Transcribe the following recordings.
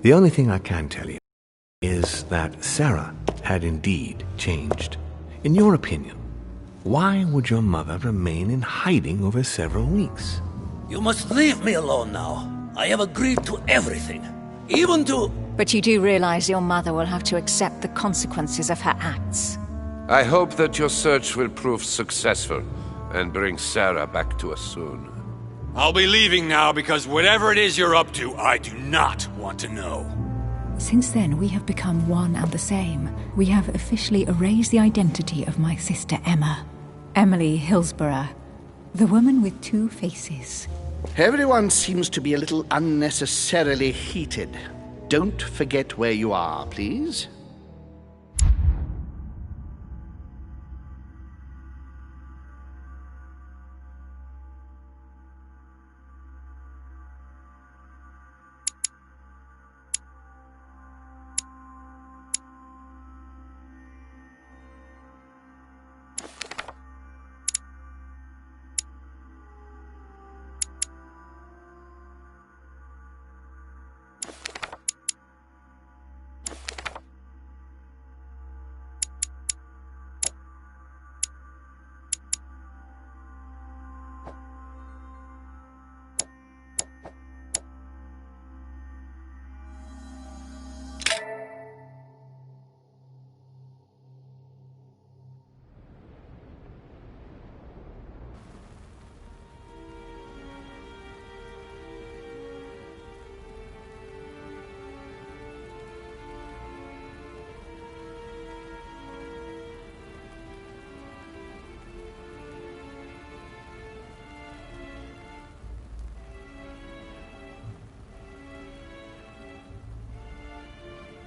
The only thing I can tell you is that Sarah had indeed changed. In your opinion, why would your mother remain in hiding over several weeks? You must leave me alone now. I have agreed to everything. Even to... But you do realize your mother will have to accept the consequences of her acts. I hope that your search will prove successful and bring Sarah back to us soon. I'll be leaving now because whatever it is you're up to, I do not want to know. Since then, we have become one and the same. We have officially erased the identity of my sister Emma. Emily Hillsborough. The woman with two faces. Everyone seems to be a little unnecessarily heated. Don't forget where you are, please.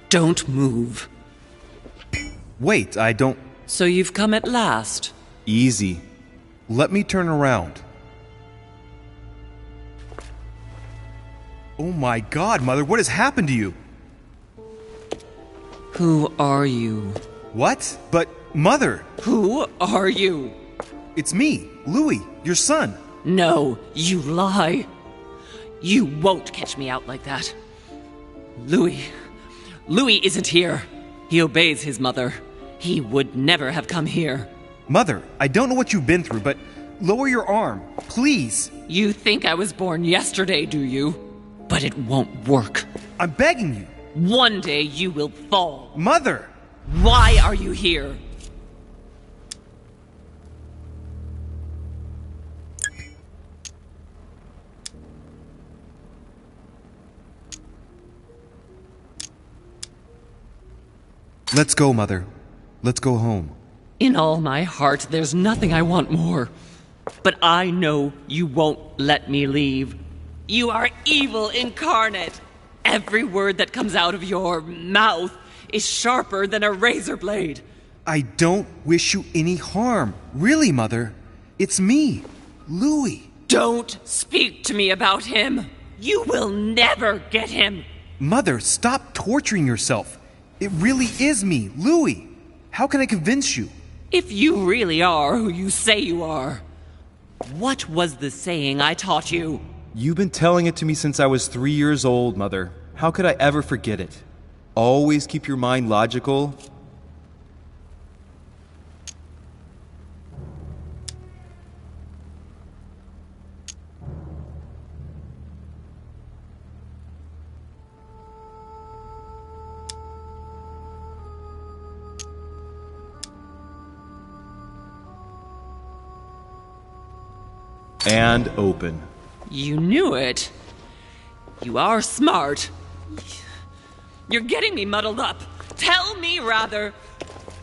Don't move. Wait, I don't... So you've come at last. Easy. Let me turn around. Oh my God, Mother, what has happened to you? Who are you? What? But, Mother! Who are you? It's me, Louis, your son. No, you lie. You won't catch me out like that. Louis isn't here. He obeys his mother. He would never have come here. Mother, I don't know what you've been through, but lower your arm, please. You think I was born yesterday, do you? But it won't work. I'm begging you. One day you will fall. Mother! Why are you here? Let's go, Mother. Let's go home. In all my heart, there's nothing I want more. But I know you won't let me leave. You are evil incarnate. Every word that comes out of your mouth is sharper than a razor blade. I don't wish you any harm. Really, Mother. It's me, Louis. Don't speak to me about him. You will never get him. Mother, stop torturing yourself. It really is me, Louis. How can I convince you? If you really are who you say you are, what was the saying I taught you? You've been telling it to me since I was 3 years old, Mother. How could I ever forget it? Always keep your mind logical. And open. You knew it. You are smart. You're getting me muddled up. Tell me, rather,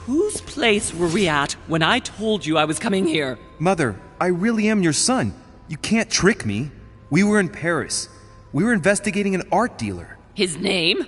whose place were we at when I told you I was coming here? Mother, I really am your son. You can't trick me. We were in Paris. We were investigating an art dealer. His name?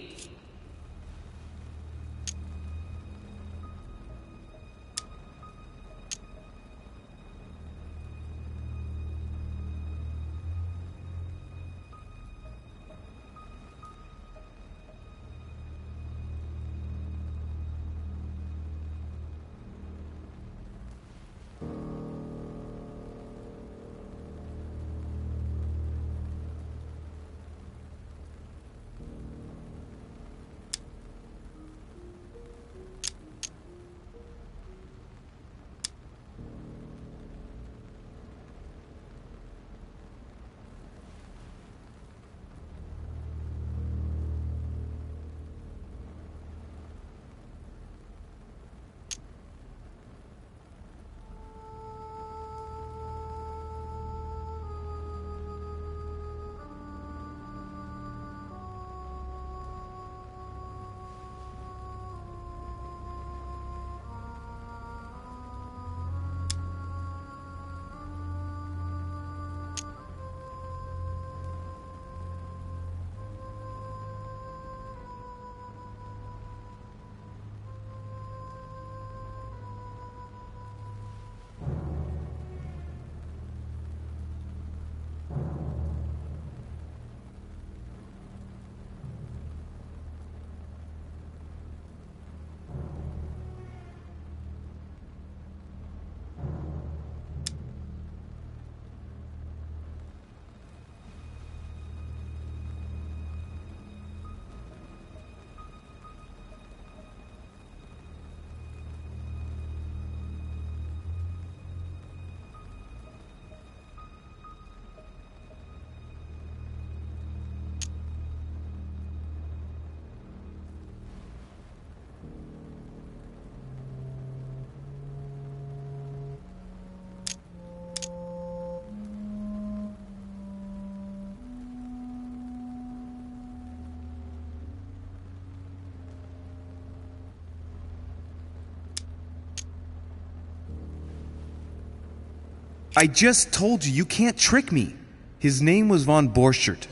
I just told you can't trick me. His name was von Borchert.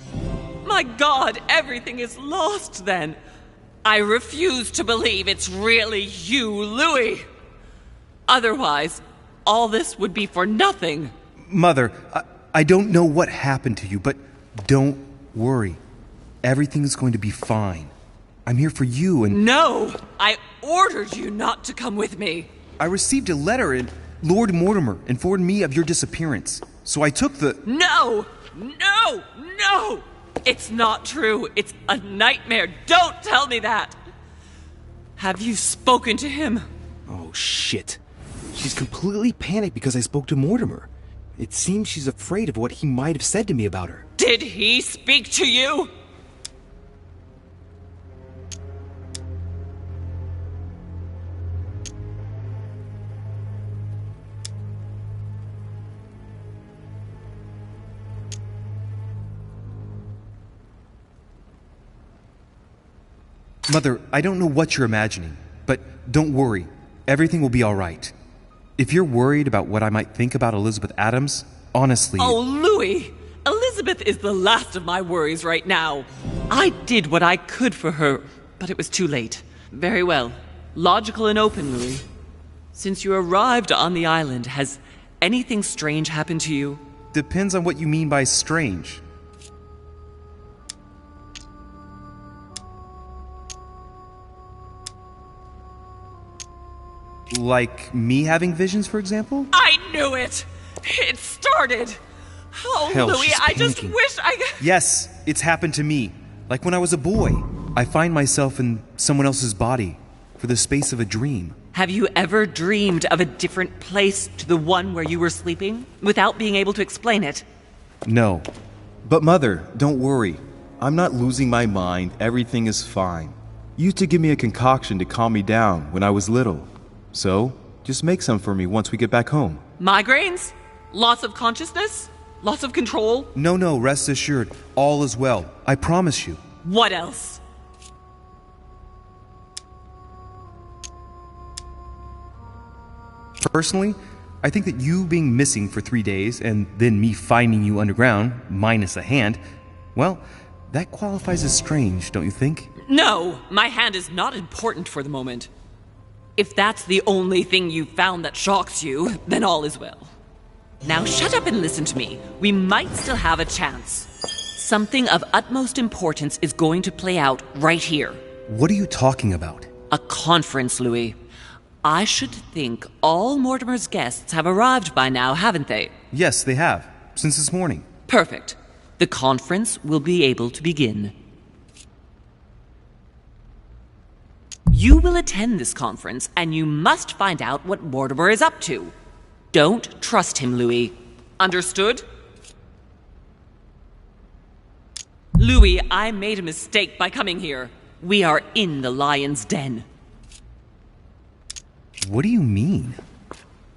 My God, everything is lost then. I refuse to believe it's really you, Louis. Otherwise, all this would be for nothing. Mother, I don't know what happened to you, but don't worry. Everything is going to be fine. I'm here for you and... No! I ordered you not to come with me. I received a letter and Lord Mortimer informed me of your disappearance. So I took the... No! No! No! It's not true. It's a nightmare. Don't tell me that. Have you spoken to him? Oh, shit. She's completely panicked because I spoke to Mortimer. It seems she's afraid of what he might have said to me about her. Did he speak to you? Mother, I don't know what you're imagining, but don't worry. Everything will be all right. If you're worried about what I might think about Elizabeth Adams, honestly... Oh, Louis! Elizabeth is the last of my worries right now. I did what I could for her, but it was too late. Very well. Logical and open, Louis. Since you arrived on the island, has anything strange happened to you? Depends on what you mean by strange. Like me having visions, for example? I knew it! It started! Oh, Hell, Louis, she's I just panicking. wish I... Yes, it's happened to me. Like when I was a boy. I find myself in someone else's body for the space of a dream. Have you ever dreamed of a different place to the one where you were sleeping, without being able to explain it? No. But Mother, don't worry. I'm not losing my mind. Everything is fine. You used to give me a concoction to calm me down when I was little. So, just make some for me once we get back home. Migraines? Loss of consciousness? Loss of control? No, rest assured. All is well. I promise you. What else? Personally, I think that you being missing for 3 days and then me finding you underground, minus a hand, well, that qualifies as strange, don't you think? No, my hand is not important for the moment. If that's the only thing you've found that shocks you, then all is well. Now shut up and listen to me. We might still have a chance. Something of utmost importance is going to play out right here. What are you talking about? A conference, Louis. I should think all Mortimer's guests have arrived by now, haven't they? Yes, they have. Since this morning. Perfect. The conference will be able to begin. You will attend this conference, and you must find out what Mortimer is up to. Don't trust him, Louis. Understood? Louis, I made a mistake by coming here. We are in the lion's den. What do you mean?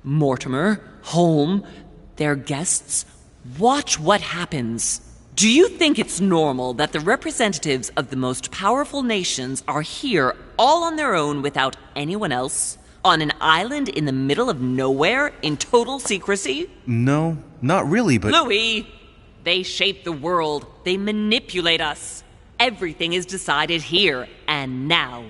Mortimer, Holm, their guests. Watch what happens. Do you think it's normal that the representatives of the most powerful nations are here all on their own without anyone else? On an island in the middle of nowhere in total secrecy? No, not really, but... Louis! They shape the world. They manipulate us. Everything is decided here and now.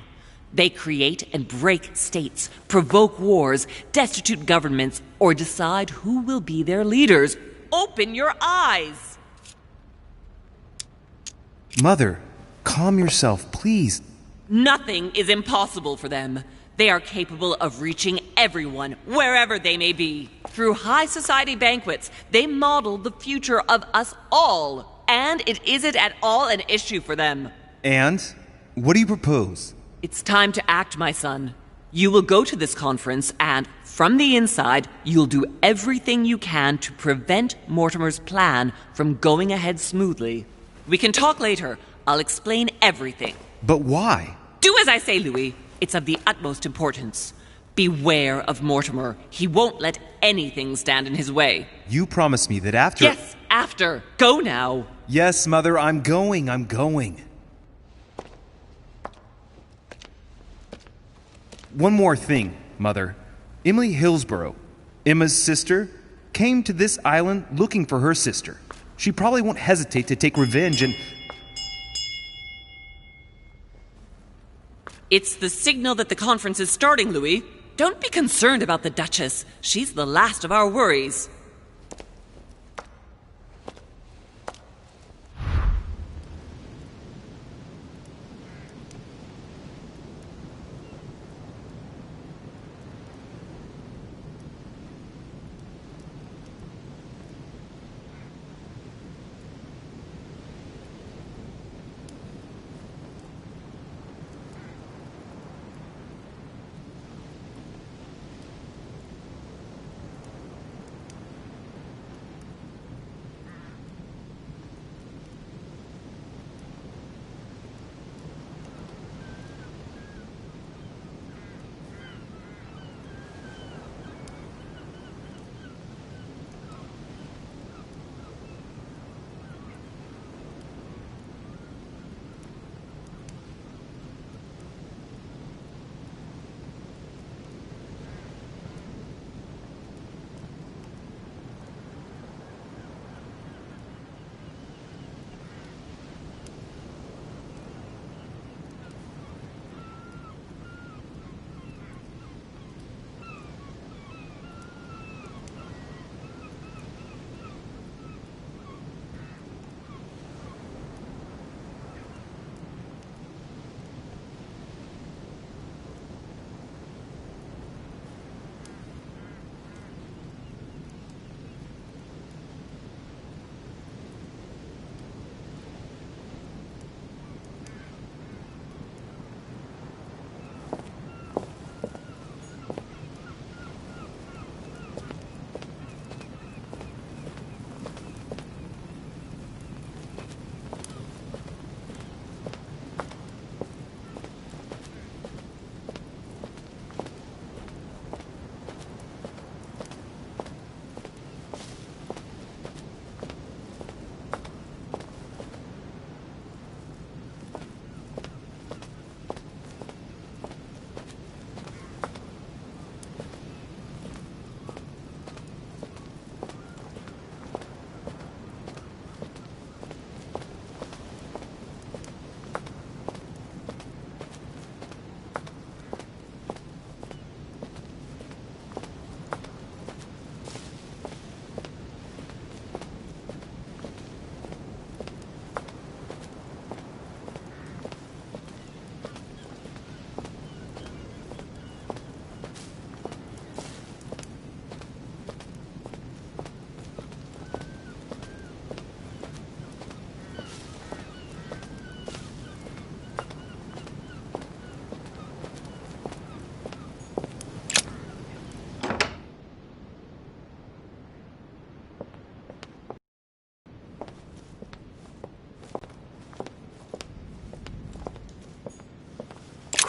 They create and break states, provoke wars, destitute governments, or decide who will be their leaders. Open your eyes! Mother, calm yourself, please. Nothing is impossible for them. They are capable of reaching everyone, wherever they may be. Through high society banquets, they model the future of us all. And it isn't at all an issue for them. And? What do you propose? It's time to act, my son. You will go to this conference, and from the inside, you'll do everything you can to prevent Mortimer's plan from going ahead smoothly. We can talk later. I'll explain everything. But why? Do as I say, Louis. It's of the utmost importance. Beware of Mortimer. He won't let anything stand in his way. You promised me that after... Yes, after. Go now. Yes, Mother, I'm going. One more thing, Mother. Emily Hillsborough, Emma's sister, came to this island looking for her sister. She probably won't hesitate to take revenge and... It's the signal that the conference is starting, Louis. Don't be concerned about the Duchess. She's the last of our worries.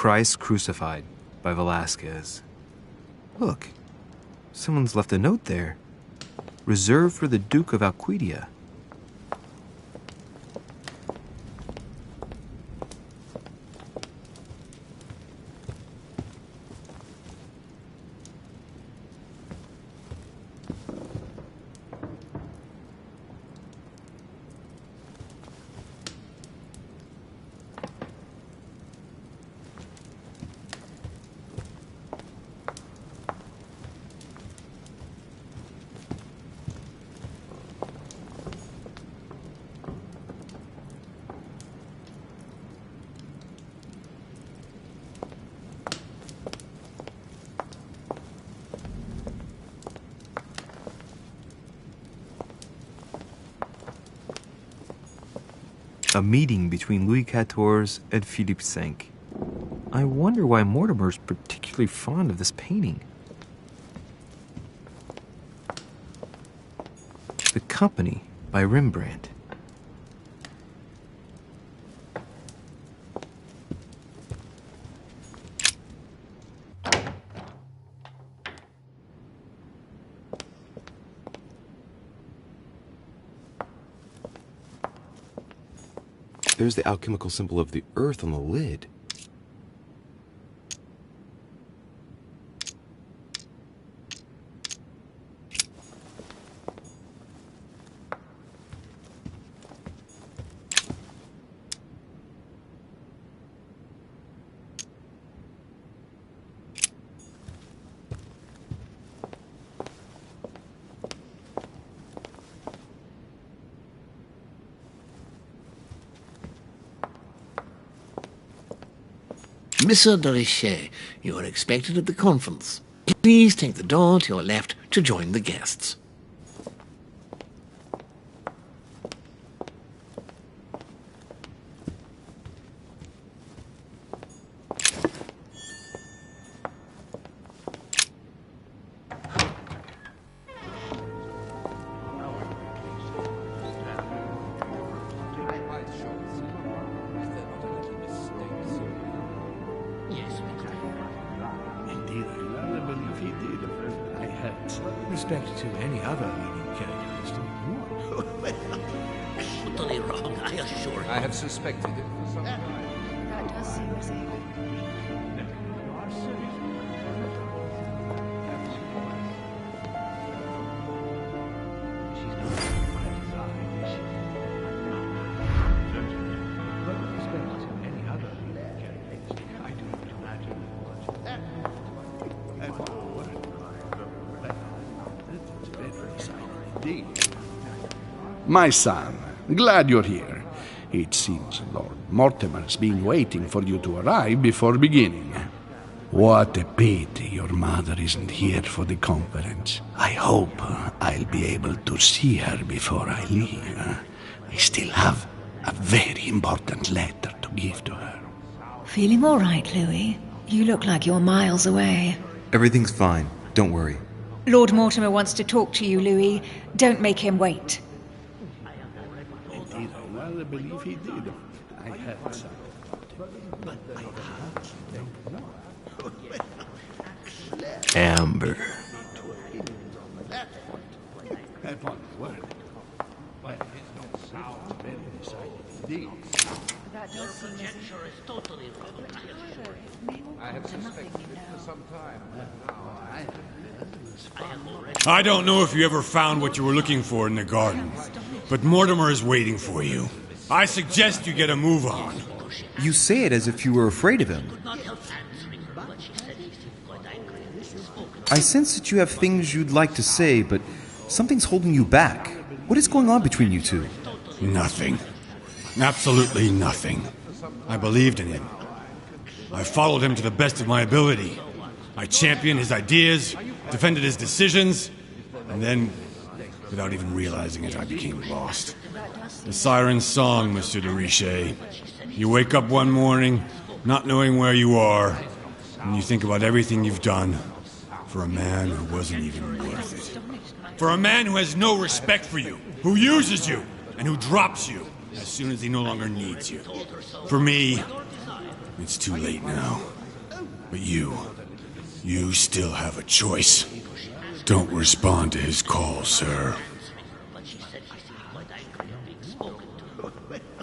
Christ Crucified by Velasquez. Look, someone's left a note there. Reserved for the Duke of Alcudia. A meeting between Louis XIV and Philippe V. I wonder why Mortimer's particularly fond of this painting. The Company by Rembrandt. There's the alchemical symbol of the earth on the lid. Monsieur de Richet, you are expected at the conference. Please take the door to your left to join the guests. Respect to any other leading characteristic. Totally wrong, I assure you. I have suspected it for some time. That does seem safe. My son, glad you're here. It seems Lord Mortimer's been waiting for you to arrive before beginning. What a pity your mother isn't here for the conference. I hope I'll be able to see her before I leave. I still have a very important letter to give to her. Feeling all right, Louis? You look like you're miles away. Everything's fine. Don't worry. Lord Mortimer wants to talk to you, Louis. Don't make him wait. Indeed, I rather believe he did. I had some. Amber. Upon the word. But it is not sound very decided. That does seem Conjecture is totally wrong, I assure you. I have suspected it for some time, but now I don't know if you ever found what you were looking for in the garden, but Mortimer is waiting for you. I suggest you get a move on. You say it as if you were afraid of him. I sense that you have things you'd like to say, but something's holding you back. What is going on between you two? Nothing. Absolutely nothing. I believed in him. I followed him to the best of my ability. I championed his ideas, defended his decisions, and then, without even realizing it, I became lost. The siren's song, Monsieur de Richet. You wake up one morning, not knowing where you are, and you think about everything you've done for a man who wasn't even worth it. For a man who has no respect for you, who uses you, and who drops you as soon as he no longer needs you. For me, it's too late now. But you still have a choice. Don't respond to his call, sir.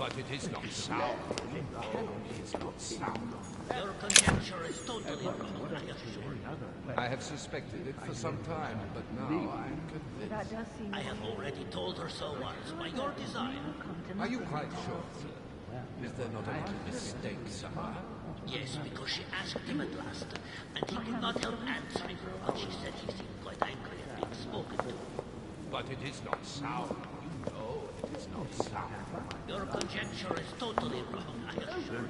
but it is not sound. It is not sound. Your conjecture is totally wrong, I assure you. I have suspected it for some time, but now I'm convinced. I have already told her so once, by your desire. Are you quite sure? Is there not a little mistake somewhere? Yes, because she asked him at last, and he could not help answering her, but she said he seemed quite angry at being spoken to. But it is not sound. You know it is not sound. Your conjecture is totally wrong, I assure you.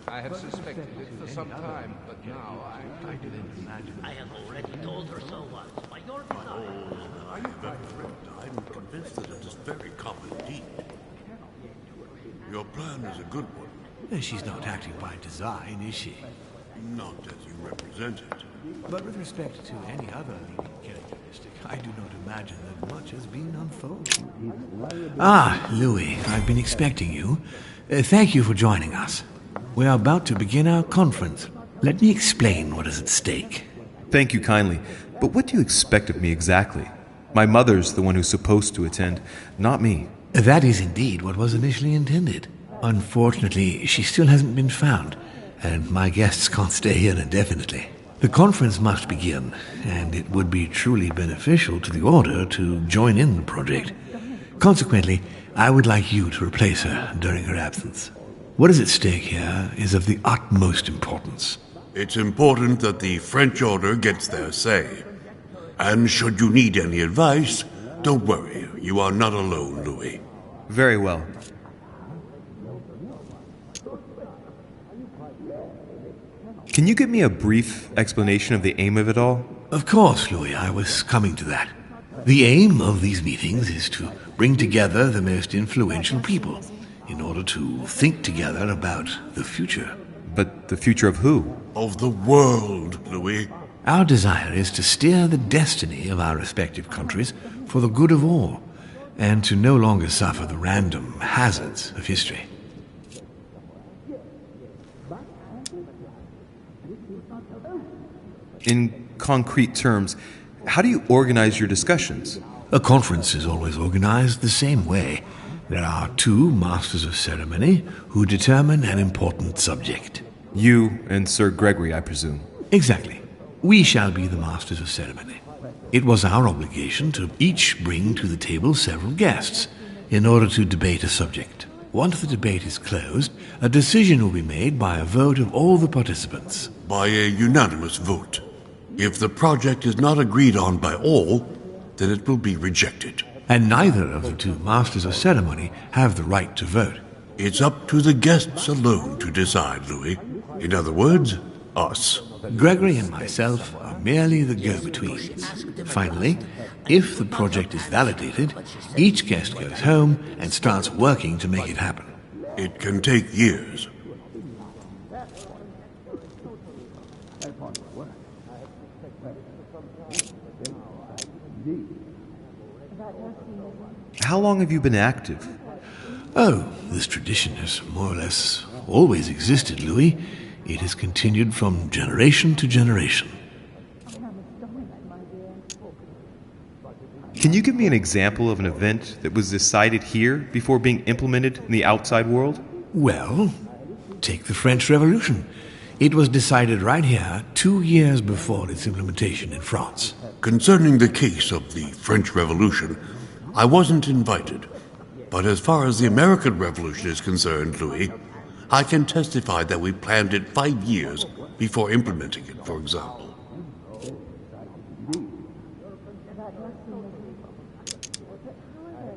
I have suspected it for some time, but now I'm convinced. I have already told her so once, by your desire. I am very friend. I'm convinced that it is very common indeed. Your plan is a good one. She's not acting by design, is she? Not as you represent it. But with respect to any other leading characteristic, I do not imagine that much has been unfolded. Ah, Louis, I've been expecting you. Thank you for joining us. We are about to begin our conference. Let me explain what is at stake. Thank you kindly, but what do you expect of me exactly? My mother's the one who's supposed to attend, not me. That is indeed what was initially intended. Unfortunately, she still hasn't been found, and my guests can't stay here indefinitely. The conference must begin, and it would be truly beneficial to the Order to join in the project. Consequently, I would like you to replace her during her absence. What is at stake here is of the utmost importance. It's important that the French Order gets their say. And should you need any advice, don't worry. You are not alone, Louis. Very well. Can you give me a brief explanation of the aim of it all? Of course, Louis, I was coming to that. The aim of these meetings is to bring together the most influential people in order to think together about the future. But the future of who? Of the world, Louis. Our desire is to steer the destiny of our respective countries for the good of all, and to no longer suffer the random hazards of history. In concrete terms, how do you organize your discussions? A conference is always organized the same way. There are two masters of ceremony who determine an important subject. You and Sir Gregory, I presume. Exactly. We shall be the masters of ceremony. It was our obligation to each bring to the table several guests in order to debate a subject. Once the debate is closed, a decision will be made by a vote of all the participants. By a unanimous vote. If the project is not agreed on by all, then it will be rejected. And neither of the two masters of ceremony have the right to vote. It's up to the guests alone to decide, Louis. In other words, us. Gregory and myself are merely the go-betweens. Finally, if the project is validated, each guest goes home and starts working to make it happen. It can take years. How long have you been active? Oh, this tradition has more or less always existed, Louis. It has continued from generation to generation. Can you give me an example of an event that was decided here before being implemented in the outside world? Well, take the French Revolution. It was decided right here 2 years before its implementation in France. Concerning the case of the French Revolution, I wasn't invited. But as far as the American Revolution is concerned, Louis, I can testify that we planned it 5 years before implementing it, for example.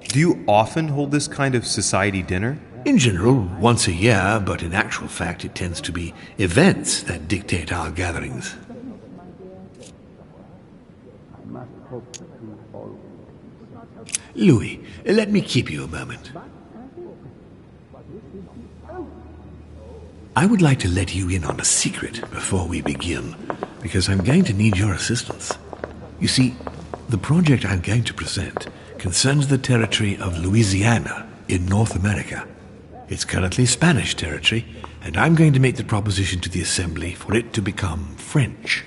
Do you often hold this kind of society dinner? In general, once a year, but in actual fact it tends to be events that dictate our gatherings. Louis, let me keep you a moment. I would like to let you in on a secret before we begin, because I'm going to need your assistance. You see, the project I'm going to present concerns the territory of Louisiana in North America. It's currently Spanish territory, and I'm going to make the proposition to the Assembly for it to become French.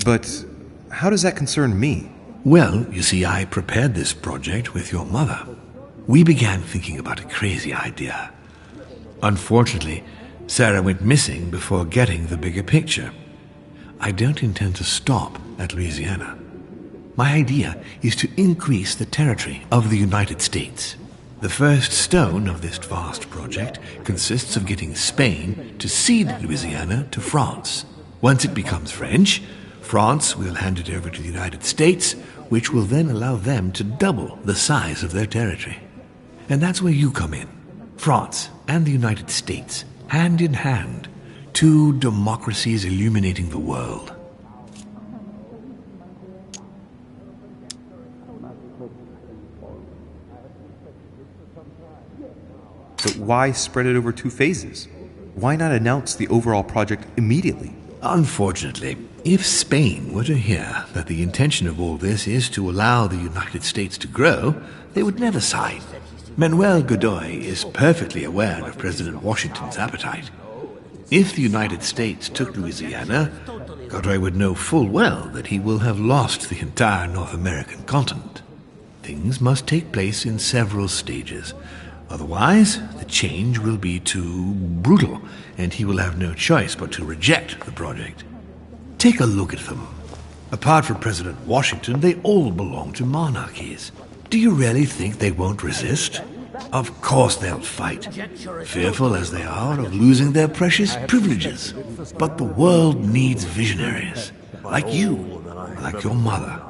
But how does that concern me? Well, you see, I prepared this project with your mother. We began thinking about a crazy idea. Unfortunately, Sarah went missing before getting the bigger picture. I don't intend to stop at Louisiana. My idea is to increase the territory of the United States. The first stone of this vast project consists of getting Spain to cede Louisiana to France. Once it becomes French, France will hand it over to the United States, which will then allow them to double the size of their territory. And that's where you come in. France and the United States, hand in hand, two democracies illuminating the world. But why spread it over 2 phases? Why not announce the overall project immediately? Unfortunately, if Spain were to hear that the intention of all this is to allow the United States to grow, they would never sign. Manuel Godoy is perfectly aware of President Washington's appetite. If the United States took Louisiana, Godoy would know full well that he will have lost the entire North American continent. Things must take place in several stages. Otherwise, the change will be too brutal, and he will have no choice but to reject the project. Take a look at them. Apart from President Washington, they all belong to monarchies. Do you really think they won't resist? Of course they'll fight, fearful as they are of losing their precious privileges. But the world needs visionaries, like you, like your mother.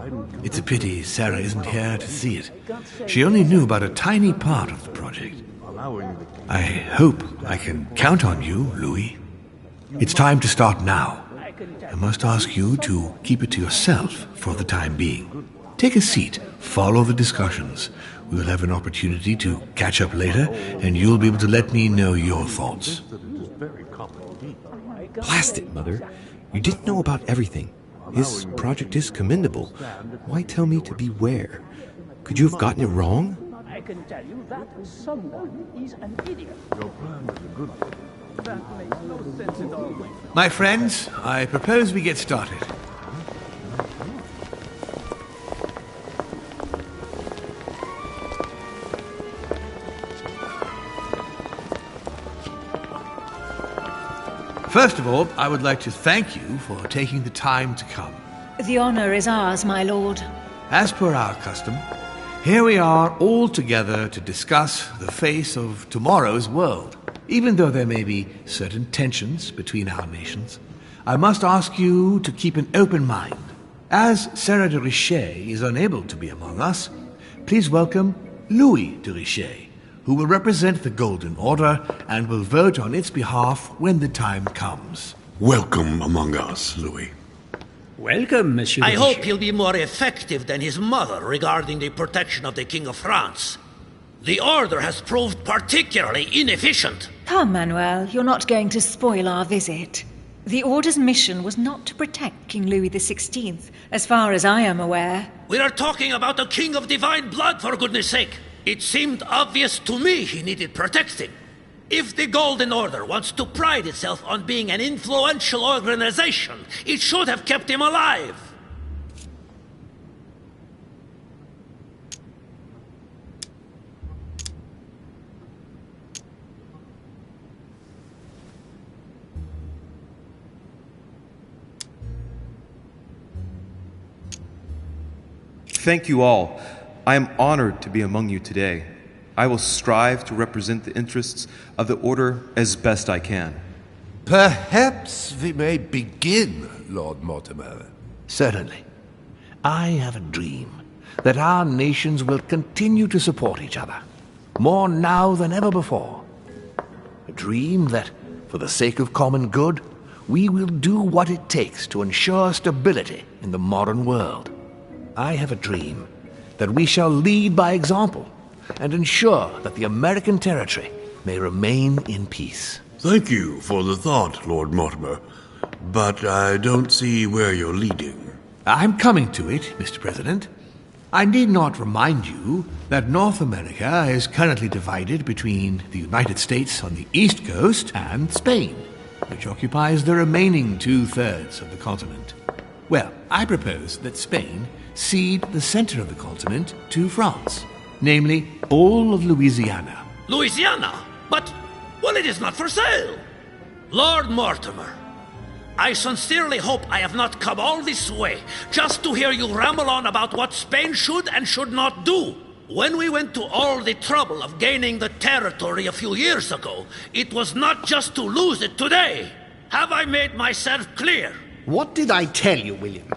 It's a pity Sarah isn't here to see it. She only knew about a tiny part of the project. I hope I can count on you, Louis. It's time to start now. I must ask you to keep it to yourself for the time being. Take a seat, follow the discussions. We will have an opportunity to catch up later, and you'll be able to let me know your thoughts. Blast it, Mother. You didn't know about everything. His project is commendable. Why tell me to beware? Could you have gotten it wrong? I can tell you that someone is an idiot. Your plan is a good one. That makes no sense at all. My friends, I propose we get started. First of all, I would like to thank you for taking the time to come. The honor is ours, my lord. As per our custom, here we are all together to discuss the face of tomorrow's world. Even though there may be certain tensions between our nations, I must ask you to keep an open mind. As Sarah de Richet is unable to be among us, please welcome Louis de Richet, who will represent the Golden Order and will vote on its behalf when the time comes. Welcome among us, Louis. Welcome, Monsieur. I hope he'll be more effective than his mother regarding the protection of the King of France. The Order has proved particularly inefficient. Come, Manuel, you're not going to spoil our visit. The Order's mission was not to protect King Louis XVI, as far as I am aware. We are talking about a king of divine blood, for goodness sake. It seemed obvious to me he needed protecting. If the Golden Order wants to pride itself on being an influential organization, it should have kept him alive. Thank you all. I am honored to be among you today. I will strive to represent the interests of the Order as best I can. Perhaps we may begin, Lord Mortimer. Certainly. I have a dream that our nations will continue to support each other, more now than ever before. A dream that, for the sake of common good, we will do what it takes to ensure stability in the modern world. I have a dream that we shall lead by example and ensure that the American territory may remain in peace. Thank you for the thought, Lord Mortimer, but I don't see where you're leading. I'm coming to it, Mr. President. I need not remind you that North America is currently divided between the United States on the east coast and Spain, which occupies the remaining 2/3 of the continent. Well, I propose that Spain cede the center of the continent to France, namely all of Louisiana. Louisiana? But, well, it is not for sale. Lord Mortimer, I sincerely hope I have not come all this way just to hear you ramble on about what Spain should and should not do. When we went to all the trouble of gaining the territory a few years ago, it was not just to lose it today. Have I made myself clear? What did I tell you, William?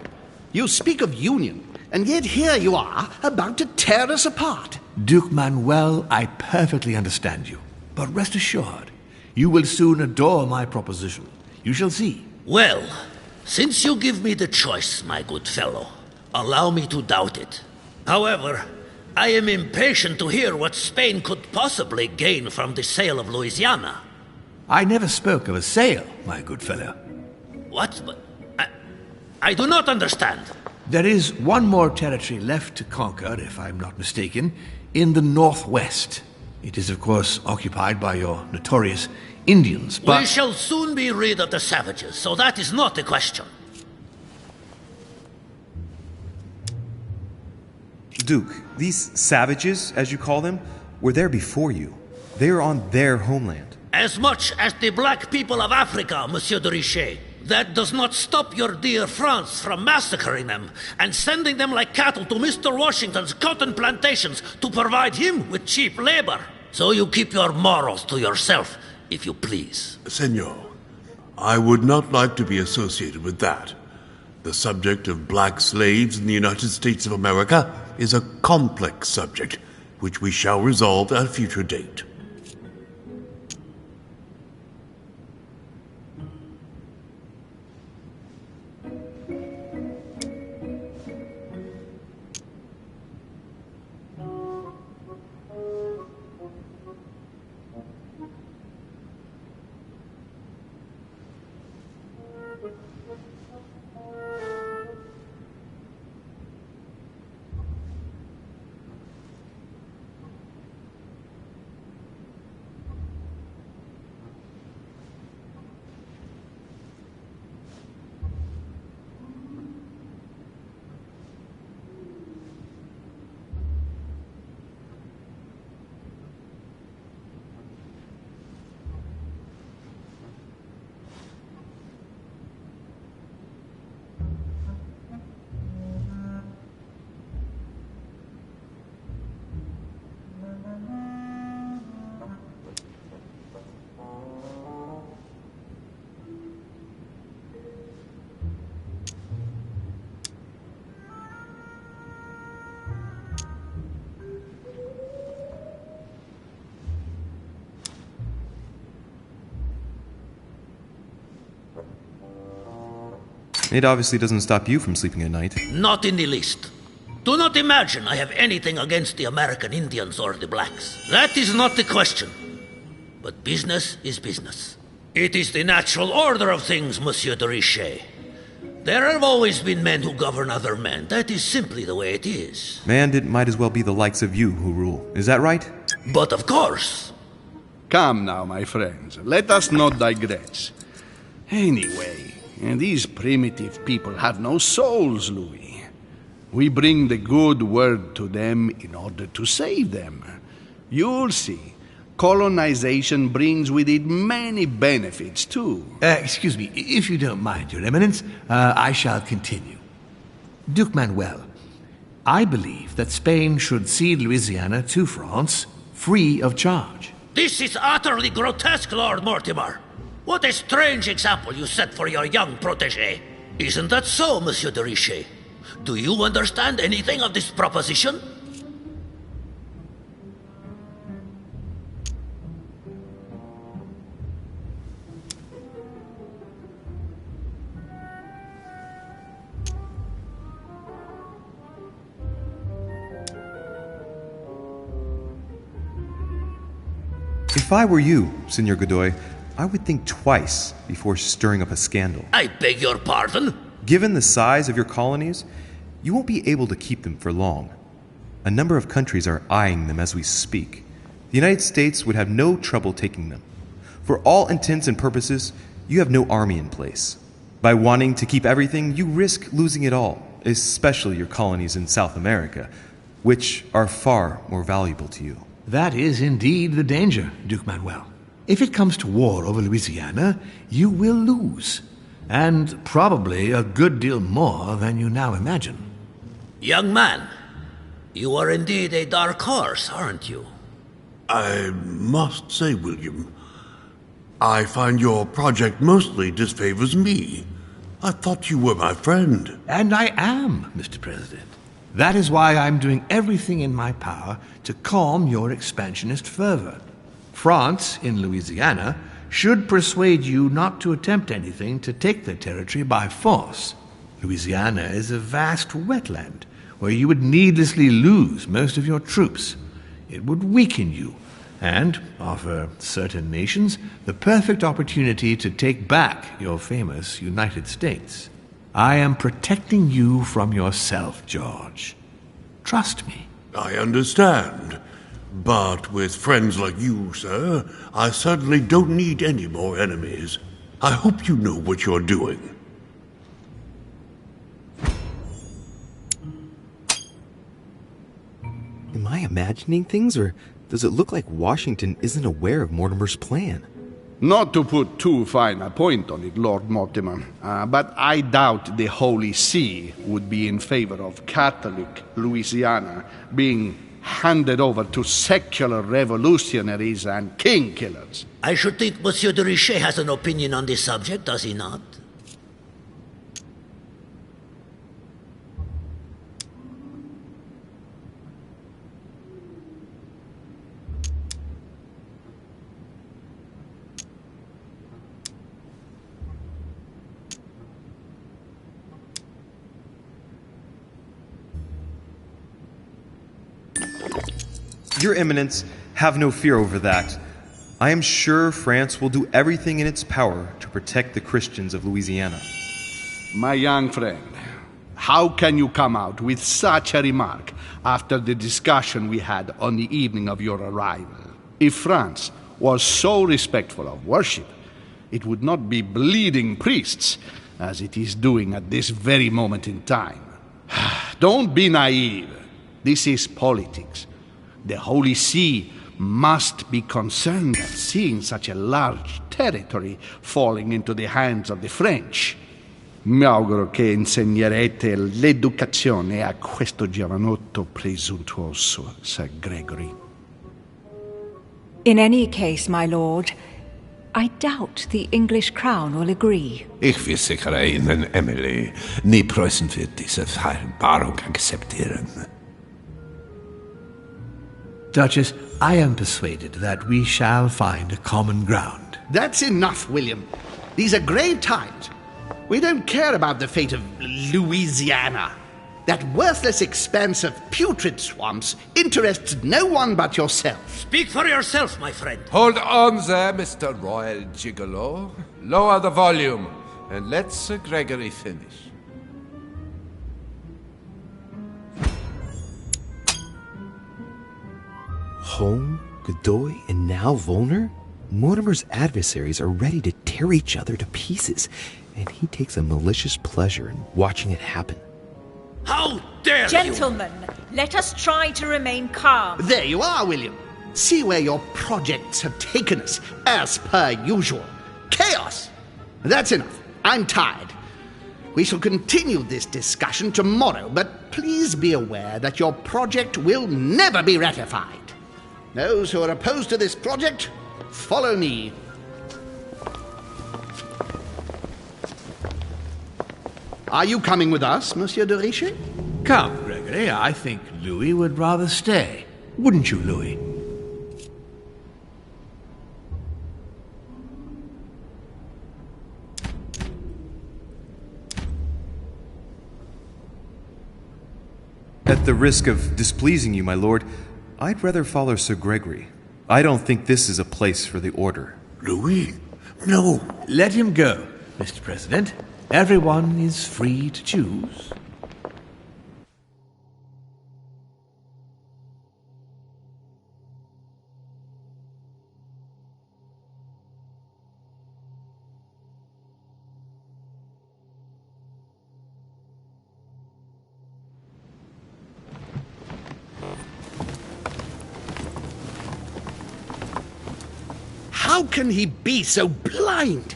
You speak of union, and yet here you are, about to tear us apart. Duke Manuel, I perfectly understand you. But rest assured, you will soon adore my proposition. You shall see. Well, since you give me the choice, my good fellow, allow me to doubt it. However, I am impatient to hear what Spain could possibly gain from the sale of Louisiana. I never spoke of a sale, my good fellow. What? I do not understand. There is one more territory left to conquer, if I'm not mistaken, in the northwest. It is, of course, occupied by your notorious Indians, but... We shall soon be rid of the savages, so that is not a question. Duke, these savages, as you call them, were there before you. They are on their homeland. As much as the black people of Africa, Monsieur de Richet. That does not stop your dear France from massacring them and sending them like cattle to Mr. Washington's cotton plantations to provide him with cheap labor. So you keep your morals to yourself, if you please. Senor, I would not like to be associated with that. The subject of black slaves in the United States of America is a complex subject, which we shall resolve at a future date. It obviously doesn't stop you from sleeping at night. Not in the least. Do not imagine I have anything against the American Indians or the blacks. That is not the question. But business is business. It is the natural order of things, Monsieur de Richet. There have always been men who govern other men. That is simply the way it is. And it might as well be the likes of you who rule. Is that right? But of course. Come now, my friends. Let us not digress. Anyway, these primitive people have no souls, Louis. We bring the good word to them in order to save them. You'll see. Colonization brings with it many benefits, too. Excuse me, if you don't mind, Your Eminence, I shall continue. Duke Manuel, I believe that Spain should cede Louisiana to France, free of charge. This is utterly grotesque, Lord Mortimer. What a strange example you set for your young protégé. Isn't that so, Monsieur de Richet? Do you understand anything of this proposition? If I were you, Senor Godoy, I would think twice before stirring up a scandal. I beg your pardon? Given the size of your colonies, you won't be able to keep them for long. A number of countries are eyeing them as we speak. The United States would have no trouble taking them. For all intents and purposes, you have no army in place. By wanting to keep everything, you risk losing it all, especially your colonies in South America, which are far more valuable to you. That is indeed the danger, Duke Manuel. If it comes to war over Louisiana, you will lose. And probably a good deal more than you now imagine. Young man, you are indeed a dark horse, aren't you? I must say, William, I find your project mostly disfavors me. I thought you were my friend. And I am, Mr. President. That is why I'm doing everything in my power to calm your expansionist fervor. France, in Louisiana, should persuade you not to attempt anything to take the territory by force. Louisiana is a vast wetland where you would needlessly lose most of your troops. It would weaken you and offer certain nations the perfect opportunity to take back your famous United States. I am protecting you from yourself, George. Trust me. I understand. But with friends like you, sir, I certainly don't need any more enemies. I hope you know what you're doing. Am I imagining things, or does it look like Washington isn't aware of Mortimer's plan? Not to put too fine a point on it, Lord Mortimer, but I doubt the Holy See would be in favor of Catholic Louisiana being handed over to secular revolutionaries and king killers. I should think Monsieur de Richet has an opinion on this subject, does he not? Your Eminence, have no fear over that. I am sure France will do everything in its power to protect the Christians of Louisiana. My young friend, how can you come out with such a remark after the discussion we had on the evening of your arrival? If France was so respectful of worship, it would not be bleeding priests, as it is doing at this very moment in time. Don't be naive. This is politics. The Holy See must be concerned at seeing such a large territory falling into the hands of the French. Mi auguro che insegnerete l'educazione a questo giovanotto presuntuoso, Sir Gregory. In any case, my lord, I doubt the English crown will agree. Ich versichere Ihnen, Emily, nie Preußen wird diese Vereinbarung akzeptieren. Duchess, I am persuaded that we shall find a common ground. That's enough, William. These are grave times. We don't care about the fate of Louisiana. That worthless expanse of putrid swamps interests no one but yourself. Speak for yourself, my friend. Hold on there, Mr. Royal Gigolo. Lower the volume, and let Sir Gregory finish. Home, Godoy, and now Volner? Mortimer's adversaries are ready to tear each other to pieces, and he takes a malicious pleasure in watching it happen. How dare Gentlemen, let us try to remain calm. There you are, William. See where your projects have taken us, as per usual. Chaos! That's enough. I'm tired. We shall continue this discussion tomorrow, but please be aware that your project will never be ratified. Those who are opposed to this project, follow me. Are you coming with us, Monsieur de Richet? Come, Gregory, I think Louis would rather stay. Wouldn't you, Louis? At the risk of displeasing you, my lord, I'd rather follow Sir Gregory. I don't think this is a place for the Order. Louis? No. Let him go, Mr. President. Everyone is free to choose. How can he be so blind?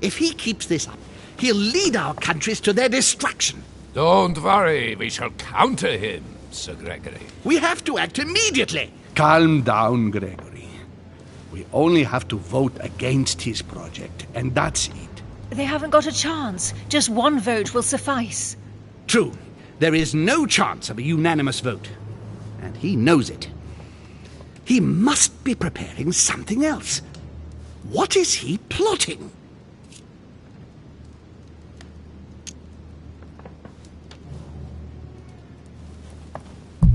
If he keeps this up, he'll lead our countries to their destruction. Don't worry, we shall counter him, Sir Gregory. We have to act immediately. Calm down, Gregory. We only have to vote against his project, and that's it. They haven't got a chance. Just one vote will suffice. True. There is no chance of a unanimous vote. And he knows it. He must be preparing something else. What is he plotting?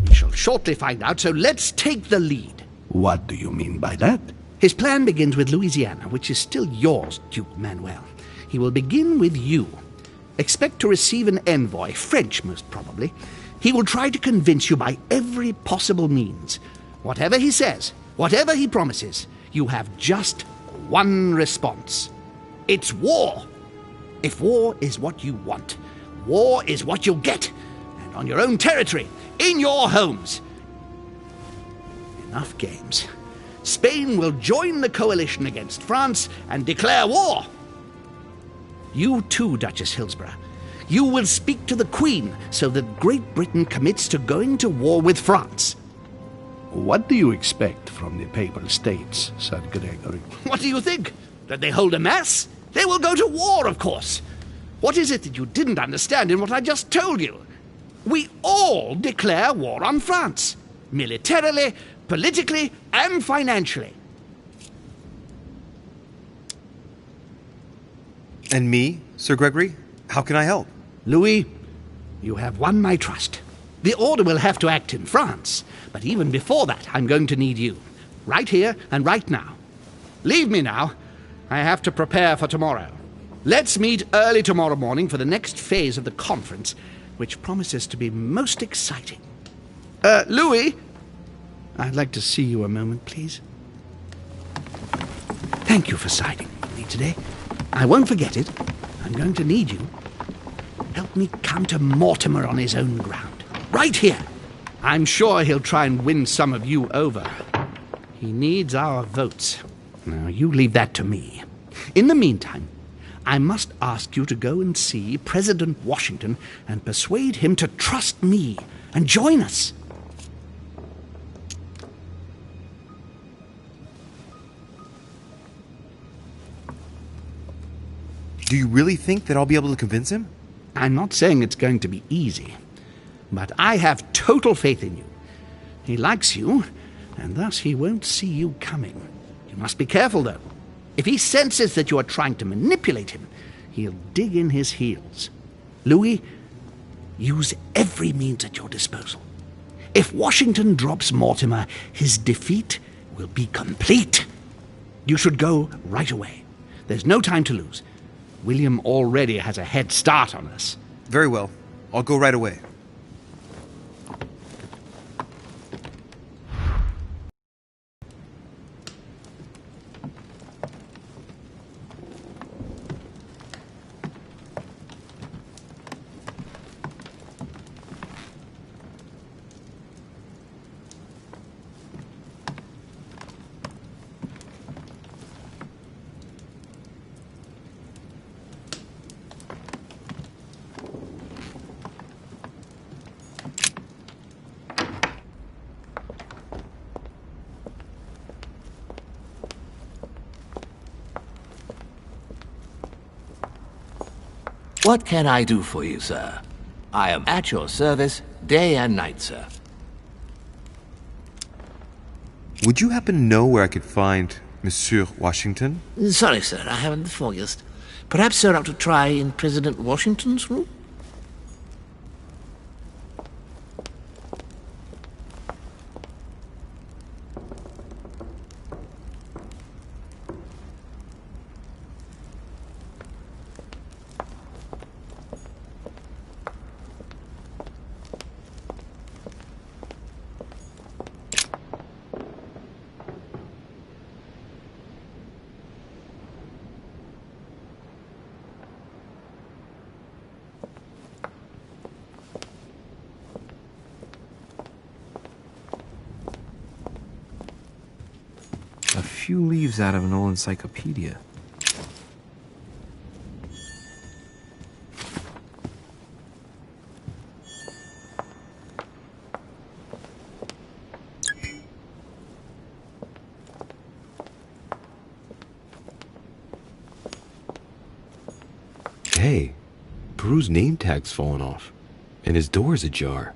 We shall shortly find out, so let's take the lead. What do you mean by that? His plan begins with Louisiana, which is still yours, Duke Manuel. He will begin with you. Expect to receive an envoy, French most probably. He will try to convince you by every possible means. Whatever he says, whatever he promises, you have just one response. It's war. If war is what you want, war is what you'll get. And on your own territory, in your homes. Enough games. Spain will join the coalition against France and declare war. You too, Duchess Hillsborough. You will speak to the Queen so that Great Britain commits to going to war with France. What do you expect from the Papal States, Sir Gregory? What do you think? That they hold a mass? They will go to war, of course. What is it that you didn't understand in what I just told you? We all declare war on France. Militarily, politically, and financially. And me, Sir Gregory? How can I help? Louis, you have won my trust. The Order will have to act in France, But even before that, I'm going to need you. Right here and right now. Leave me now. I have to prepare for tomorrow. Let's meet early tomorrow morning for the next phase of the conference, which promises to be most exciting. Louis? I'd like to see you a moment, please. Thank you for siding with me today. I won't forget it. I'm going to need you. Help me counter Mortimer on his own ground. Right here. I'm sure he'll try and win some of you over. He needs our votes. Now, you leave that to me. In the meantime, I must ask you to go and see President Washington and persuade him to trust me and join us. Do you really think that I'll be able to convince him? I'm not saying it's going to be easy, but I have total faith in you. He likes you, and thus he won't see you coming. You must be careful, though. If he senses that you are trying to manipulate him, he'll dig in his heels. Louis, use every means at your disposal. If Washington drops Mortimer, his defeat will be complete. You should go right away. There's no time to lose. William already has a head start on us. Very well. I'll go right away. What can I do for you, sir? I am at your service, day and night, sir. Would you happen to know where I could find Monsieur Washington? Sorry, sir, I haven't the foggiest. Perhaps, sir, ought to try in President Washington's room? A few leaves out of an old encyclopedia. Hey, Peru's name tag's fallen off, and his door's ajar.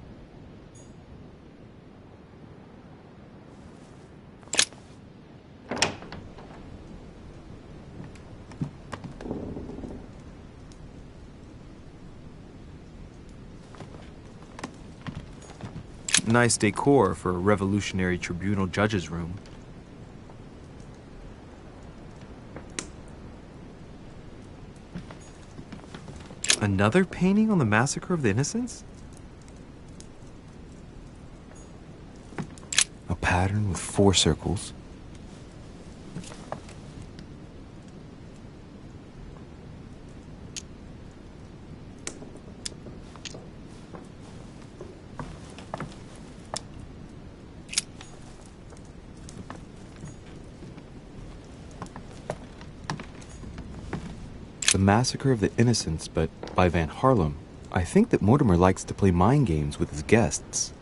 Nice decor for a Revolutionary Tribunal judge's room. Another painting on the Massacre of the Innocents? A pattern with 4 circles. The Massacre of the Innocents, but by Van Harlem. I think that Mortimer likes to play mind games with his guests.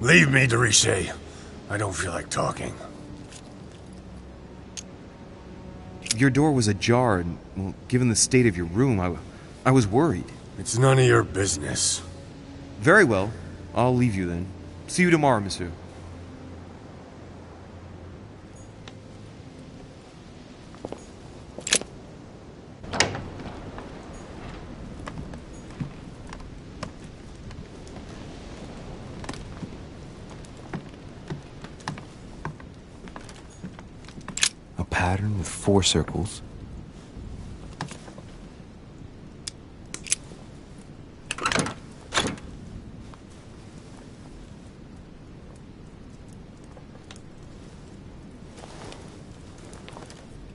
Leave me, de Richet. I don't feel like talking. Your door was ajar, and, well, given the state of your room, I was worried. It's none of your business. Very well. I'll leave you then. See you tomorrow, monsieur. A pattern with 4 circles.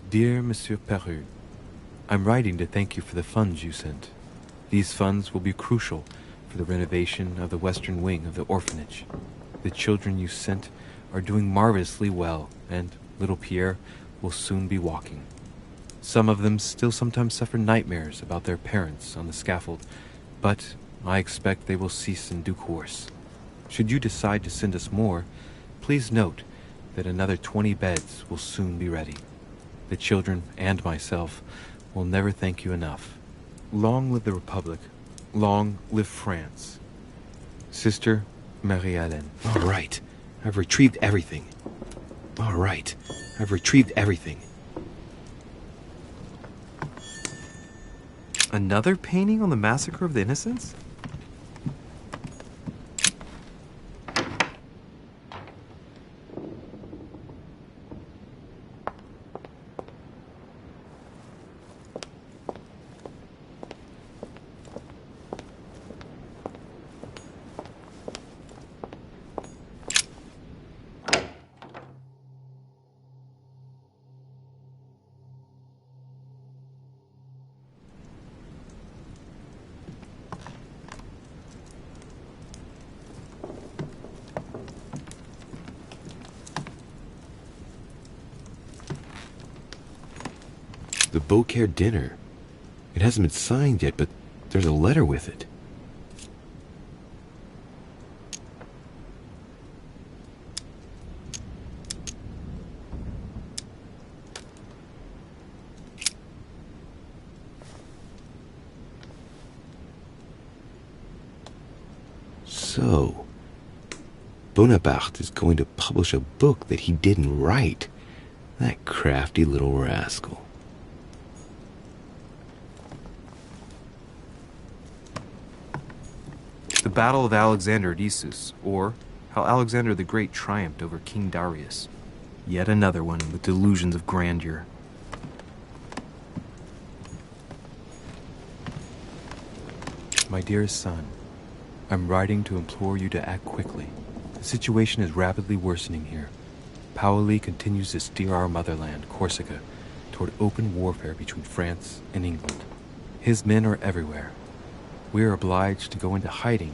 Dear Monsieur Peru, I'm writing to thank you for the funds you sent. These funds will be crucial for the renovation of the western wing of the orphanage. The children you sent are doing marvelously well, and little Pierre will soon be walking. Some of them still sometimes suffer nightmares about their parents on the scaffold, but I expect they will cease in due course. Should you decide to send us more, please note that another 20 beds will soon be ready. The children and myself will never thank you enough. Long live the Republic. Long live France. Sister Marie-Hélène. All right. I've retrieved everything. All right. I've retrieved everything. Another painting on the massacre of the innocents? The Beaucaire dinner. It hasn't been signed yet, but there's a letter with it. So, Bonaparte is going to publish a book that he didn't write. That crafty little rascal. The Battle of Alexander at Issus, or how Alexander the Great triumphed over King Darius. Yet another one with delusions of grandeur. My dearest son, I'm writing to implore you to act quickly. The situation is rapidly worsening here. Paoli continues to steer our motherland, Corsica, toward open warfare between France and England. His men are everywhere. We are obliged to go into hiding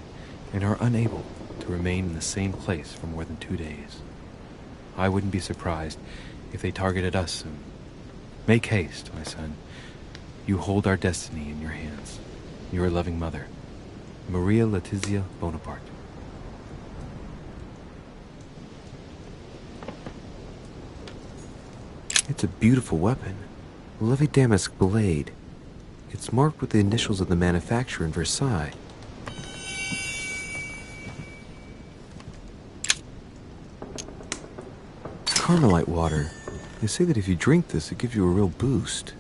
and are unable to remain in the same place for more than 2 days. I wouldn't be surprised if they targeted us soon. Make haste, my son. You hold our destiny in your hands. Your loving mother, Maria Letizia Bonaparte. It's a beautiful weapon. A lovely damask blade. It's marked with the initials of the manufacturer in Versailles. It's Carmelite water. They say that if you drink this, it gives you a real boost.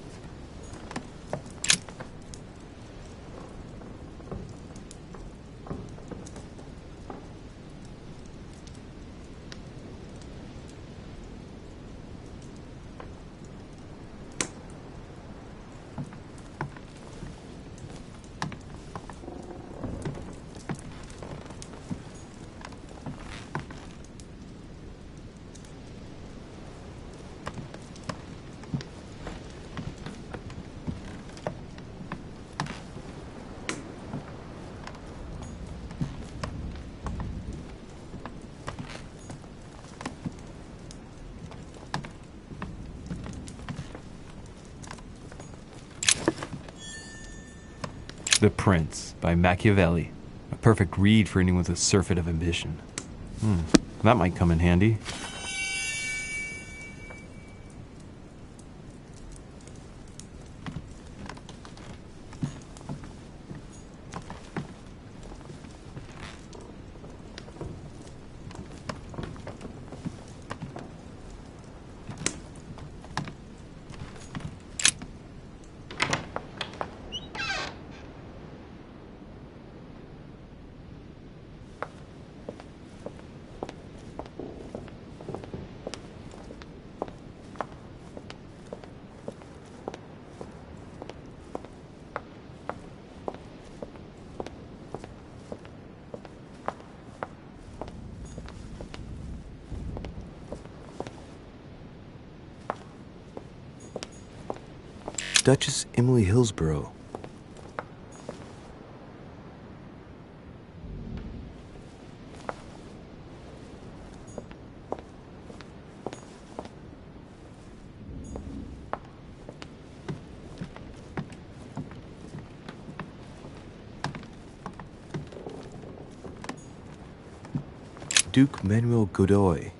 The Prince by Machiavelli. A perfect read for anyone with a surfeit of ambition. That might come in handy. Duchess Emily Hillsborough. Duke Manuel Godoy.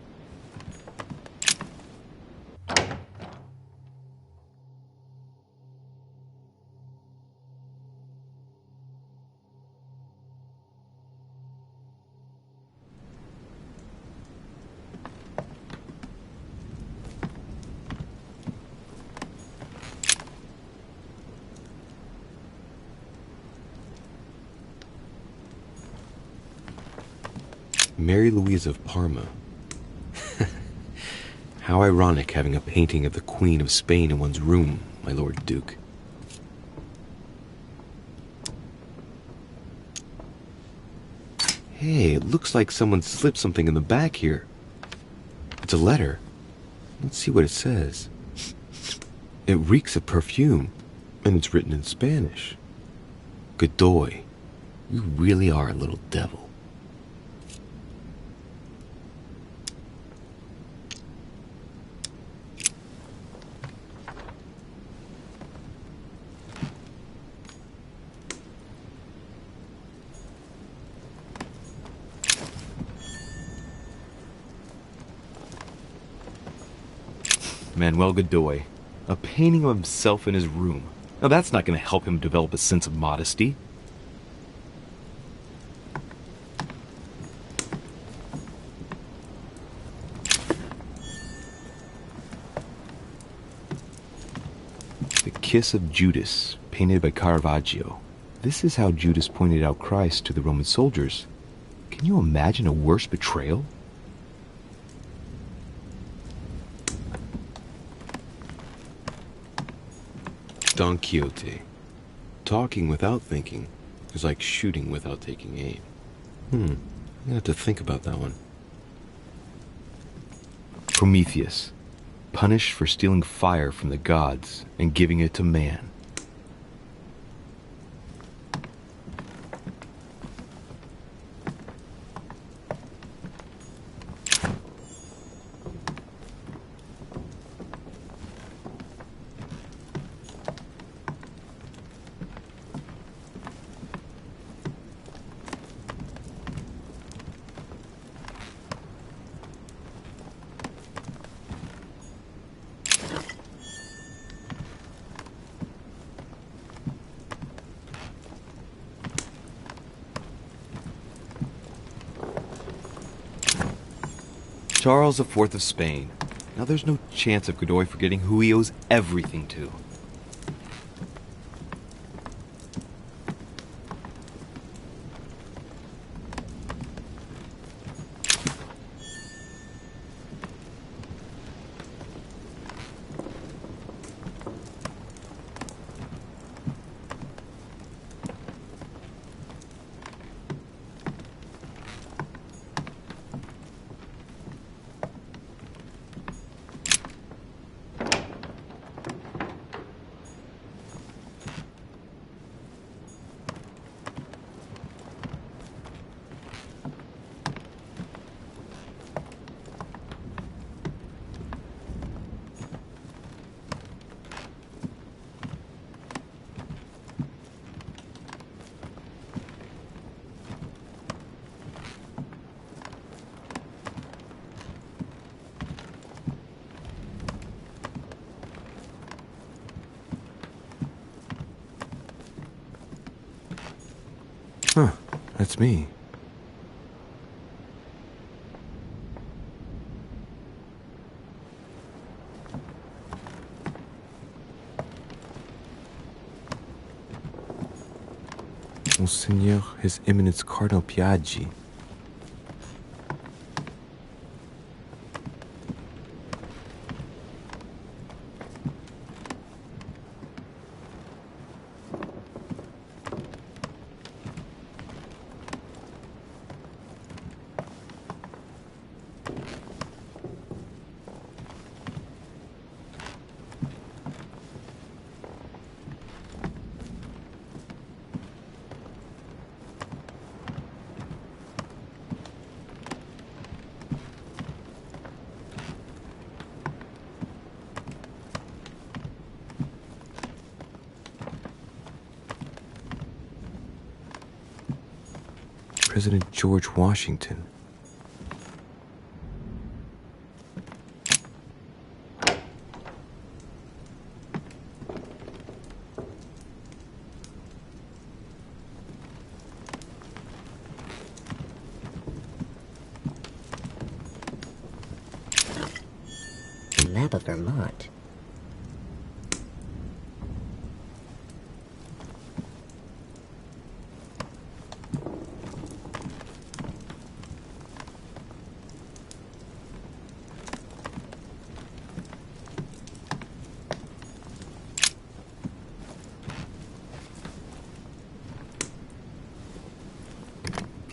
Mary Louise of Parma. How ironic having a painting of the Queen of Spain in one's room, my Lord Duke. Hey, it looks like someone slipped something in the back here. It's a letter. Let's see what it says. It reeks of perfume, and it's written in Spanish. Godoy, you really are a little devil. Manuel Godoy, a painting of himself in his room. Now that's not going to help him develop a sense of modesty. The Kiss of Judas, painted by Caravaggio. This is how Judas pointed out Christ to the Roman soldiers. Can you imagine a worse betrayal? Don Quixote. Talking without thinking is like shooting without taking aim. I'm gonna have to think about that one. Prometheus. Punished for stealing fire from the gods and giving it to man. Charles IV of Spain. Now there's no chance of Godoy forgetting who he owes everything to. That's me. Monseigneur, His Eminence Cardinal Piaggi. President George Washington. A map of Vermont.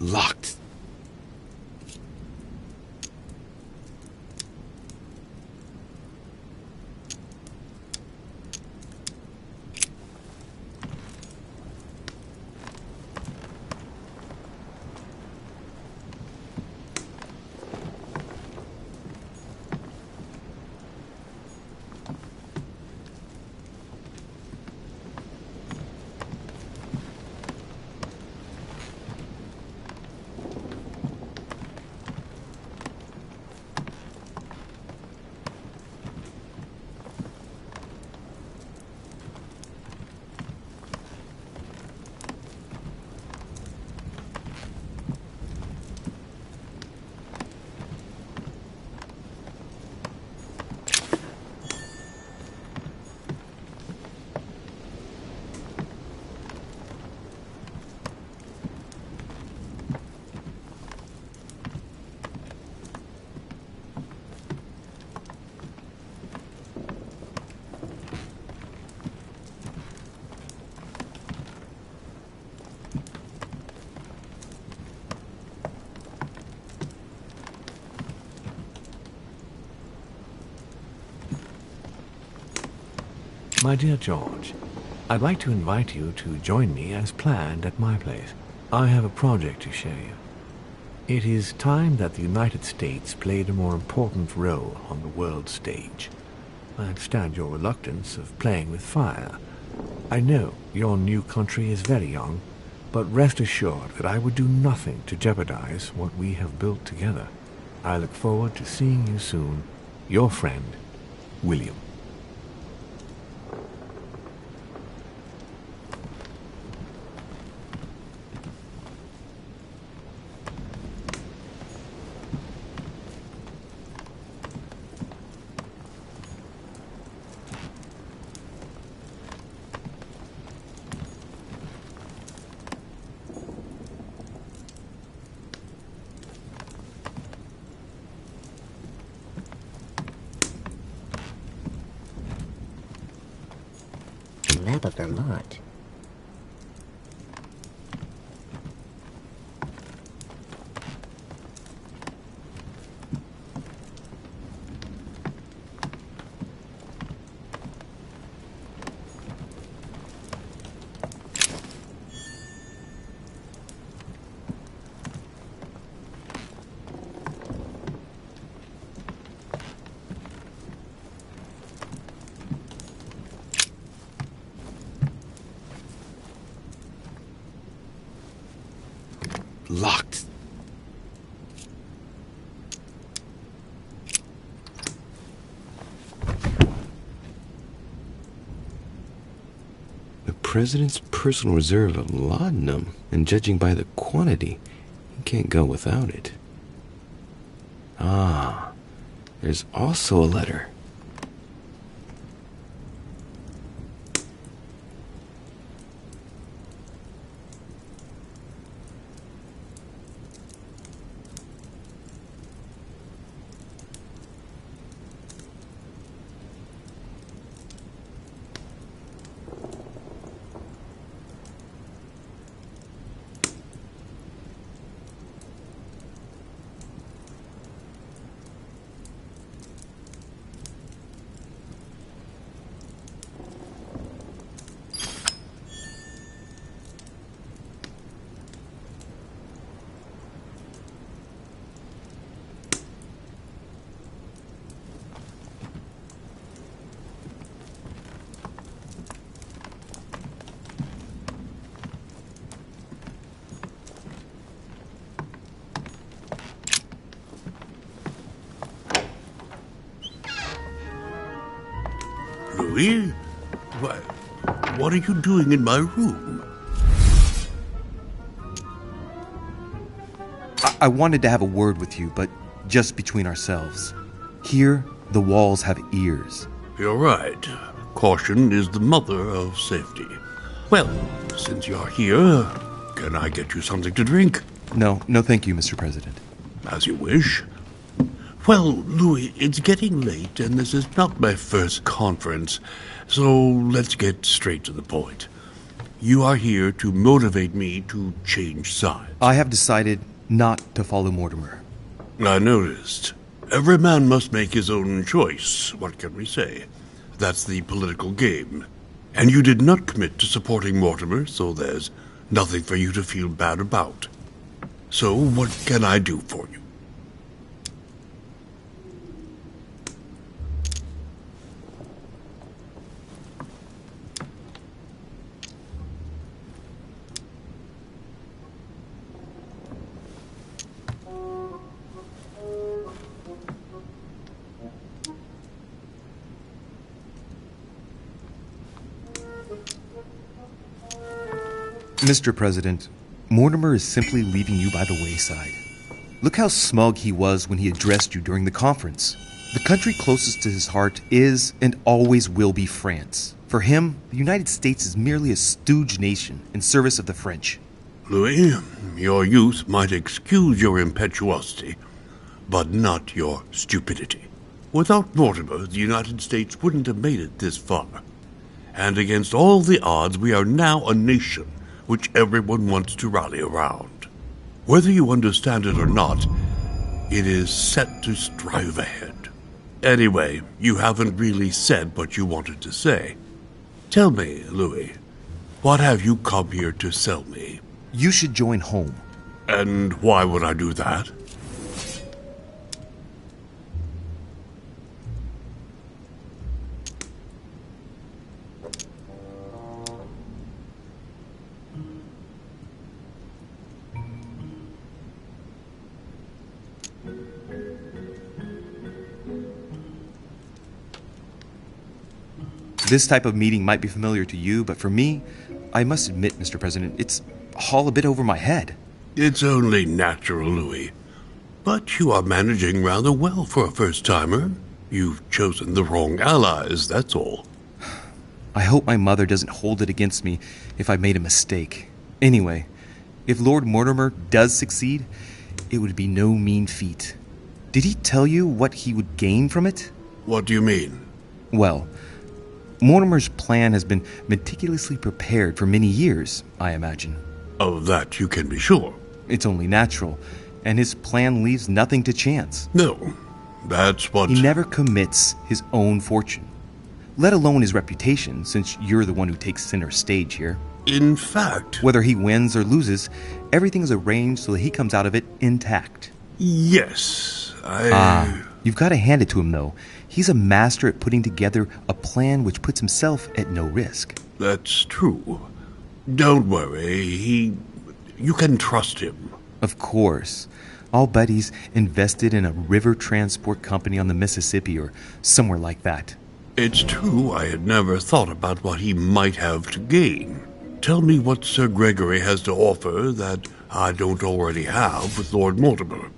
Locked. My dear George, I'd like to invite you to join me as planned at my place. I have a project to show you. It is time that the United States played a more important role on the world stage. I understand your reluctance of playing with fire. I know your new country is very young, but rest assured that I would do nothing to jeopardize what we have built together. I look forward to seeing you soon. Your friend, William. Map of Vermont. Locked. The president's personal reserve of laudanum, and judging by the quantity, he can't go without it. Ah, there's also a letter. Louis? What are you doing in my room? I wanted to have a word with you, but just between ourselves. Here, the walls have ears. You're right. Caution is the mother of safety. Well, since you're here, can I get you something to drink? No, thank you, Mr. President. As you wish. Well, Louis, it's getting late, and this is not my first conference, so let's get straight to the point. You are here to motivate me to change sides. I have decided not to follow Mortimer. I noticed. Every man must make his own choice. What can we say? That's the political game. And you did not commit to supporting Mortimer, so there's nothing for you to feel bad about. So what can I do for you? Mr. President, Mortimer is simply leaving you by the wayside. Look how smug he was when he addressed you during the conference. The country closest to his heart is and always will be France. For him, the United States is merely a stooge nation in service of the French. Louis, your youth might excuse your impetuosity, but not your stupidity. Without Mortimer, the United States wouldn't have made it this far. And against all the odds, we are now a nation which everyone wants to rally around. Whether you understand it or not, it is set to strive ahead. Anyway, you haven't really said what you wanted to say. Tell me, Louis, what have you come here to sell me? You should join home. And why would I do that? This type of meeting might be familiar to you, but for me, I must admit, Mr. President, it's all a bit over my head. It's only natural, Louis. But you are managing rather well for a first-timer. You've chosen the wrong allies, that's all. I hope my mother doesn't hold it against me if I made a mistake. Anyway, if Lord Mortimer does succeed, it would be no mean feat. Did he tell you what he would gain from it? What do you mean? Well, Mortimer's plan has been meticulously prepared for many years, I imagine. Of that you can be sure. It's only natural, and his plan leaves nothing to chance. No, that's what... He never commits his own fortune, let alone his reputation, since you're the one who takes center stage here. In fact... Whether he wins or loses, everything is arranged so that he comes out of it intact. Yes, You've got to hand it to him, though. He's a master at putting together a plan which puts himself at no risk. That's true. Don't worry, you can trust him. Of course. I'll bet he's invested in a river transport company on the Mississippi or somewhere like that. It's true I had never thought about what he might have to gain. Tell me what Sir Gregory has to offer that I don't already have with Lord Mortimer.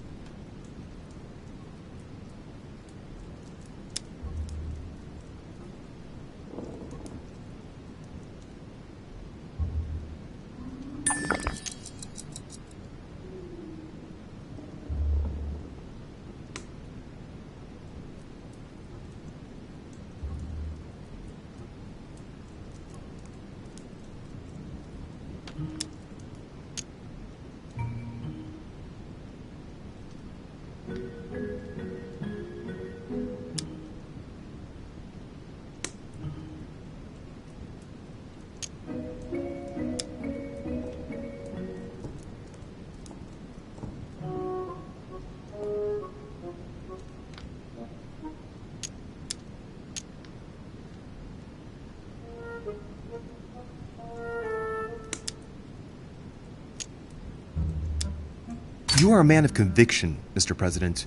You are a man of conviction, Mr. President.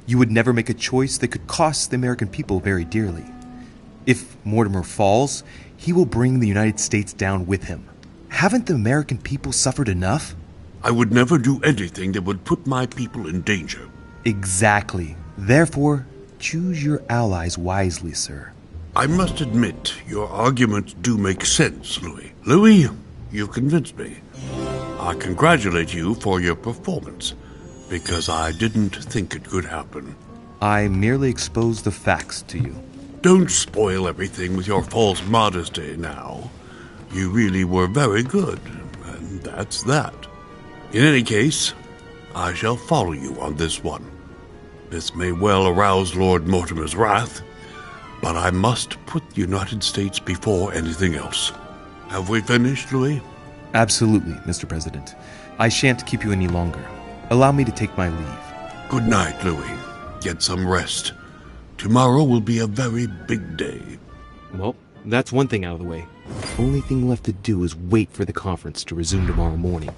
You would never make a choice that could cost the American people very dearly. If Mortimer falls, he will bring the United States down with him. Haven't the American people suffered enough? I would never do anything that would put my people in danger. Exactly. Therefore, choose your allies wisely, sir. I must admit, your arguments do make sense, Louis. Louis, you've convinced me. I congratulate you for your performance, because I didn't think it could happen. I merely exposed the facts to you. Don't spoil everything with your false modesty now. You really were very good, and that's that. In any case, I shall follow you on this one. This may well arouse Lord Mortimer's wrath, but I must put the United States before anything else. Have we finished, Louis? Absolutely, Mr. President. I shan't keep you any longer. Allow me to take my leave. Good night, Louis. Get some rest. Tomorrow will be a very big day. Well, that's one thing out of the way. Only thing left to do is wait for the conference to resume tomorrow morning.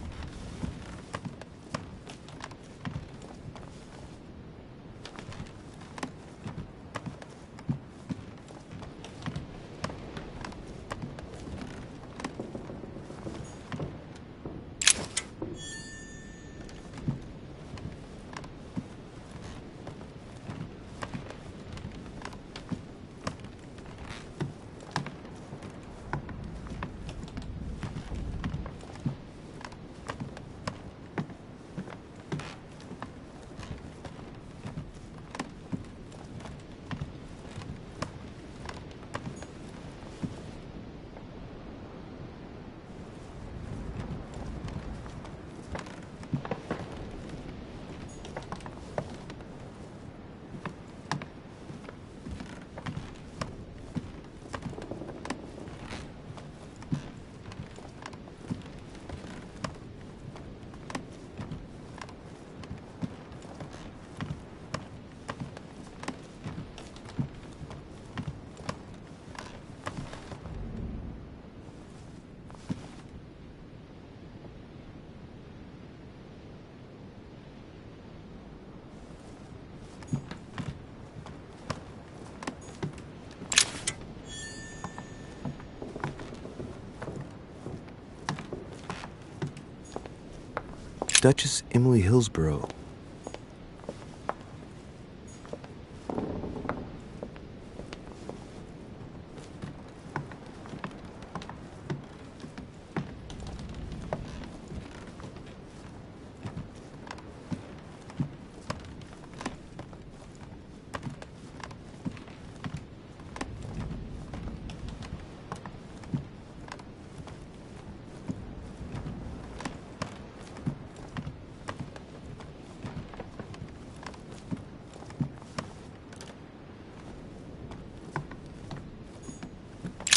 Duchess Emily Hillsborough.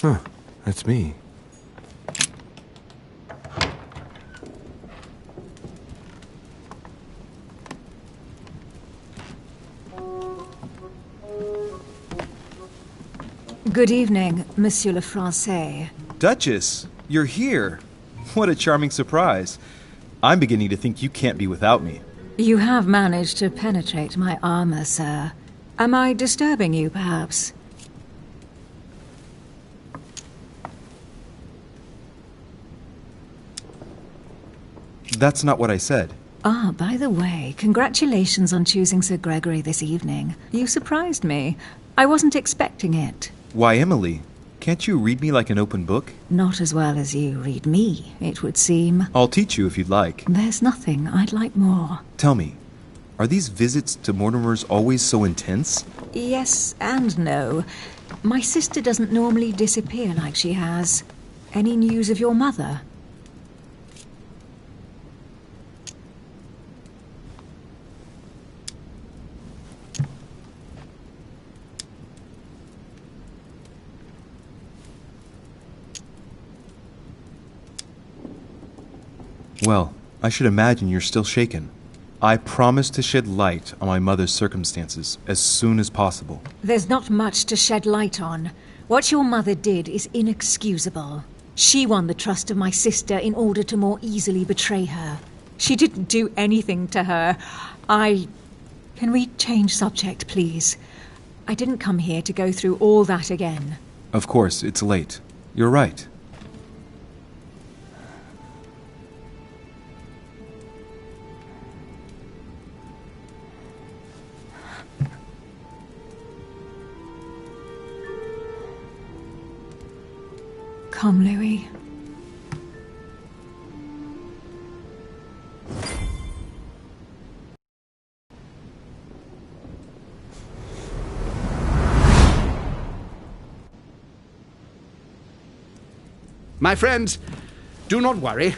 Huh, that's me. Good evening, Monsieur le Français. Duchess, you're here. What a charming surprise. I'm beginning to think you can't be without me. You have managed to penetrate my armor, sir. Am I disturbing you, perhaps? That's not what I said. Ah, by the way, congratulations on choosing Sir Gregory this evening. You surprised me. I wasn't expecting it. Why, Emily? Can't you read me like an open book? Not as well as you read me, it would seem. I'll teach you if you'd like. There's nothing I'd like more. Tell me, are these visits to Mortimer's always so intense? Yes and no. My sister doesn't normally disappear like she has. Any news of your mother? Well, I should imagine you're still shaken. I promise to shed light on my mother's circumstances as soon as possible. There's not much to shed light on. What your mother did is inexcusable. She won the trust of my sister in order to more easily betray her. She didn't do anything to her. Can we change subject, please? I didn't come here to go through all that again. Of course, it's late. You're right. Come, Louis. My friends, do not worry.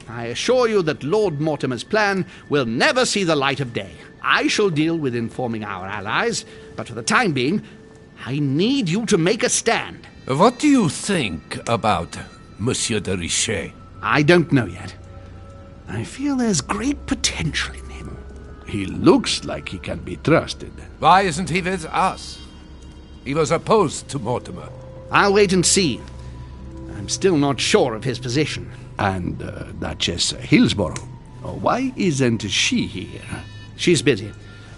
I assure you that Lord Mortimer's plan will never see the light of day. I shall deal with informing our allies, but for the time being, I need you to make a stand. What do you think about Monsieur de Richet? I don't know yet. I feel there's great potential in him. He looks like he can be trusted. Why isn't he with us? He was opposed to Mortimer. I'll wait and see. I'm still not sure of his position. And Duchess Hillsborough? Oh, why isn't she here? She's busy.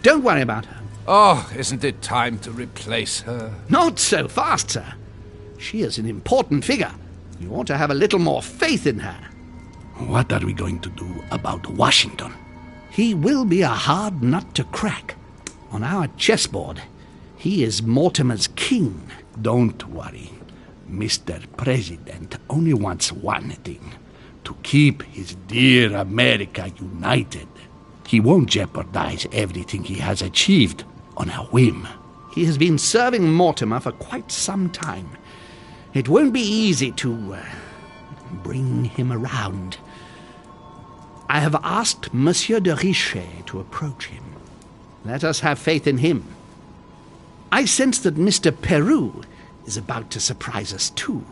Don't worry about her. Oh, isn't it time to replace her? Not so fast, sir. She is an important figure. You ought to have a little more faith in her. What are we going to do about Washington? He will be a hard nut to crack. On our chessboard, he is Mortimer's king. Don't worry. Mr. President only wants one thing: to keep his dear America united. He won't jeopardize everything he has achieved on a whim. He has been serving Mortimer for quite some time. It won't be easy to bring him around. I have asked Monsieur de Richet to approach him. Let us have faith in him. I sense that Mr. Peru is about to surprise us too.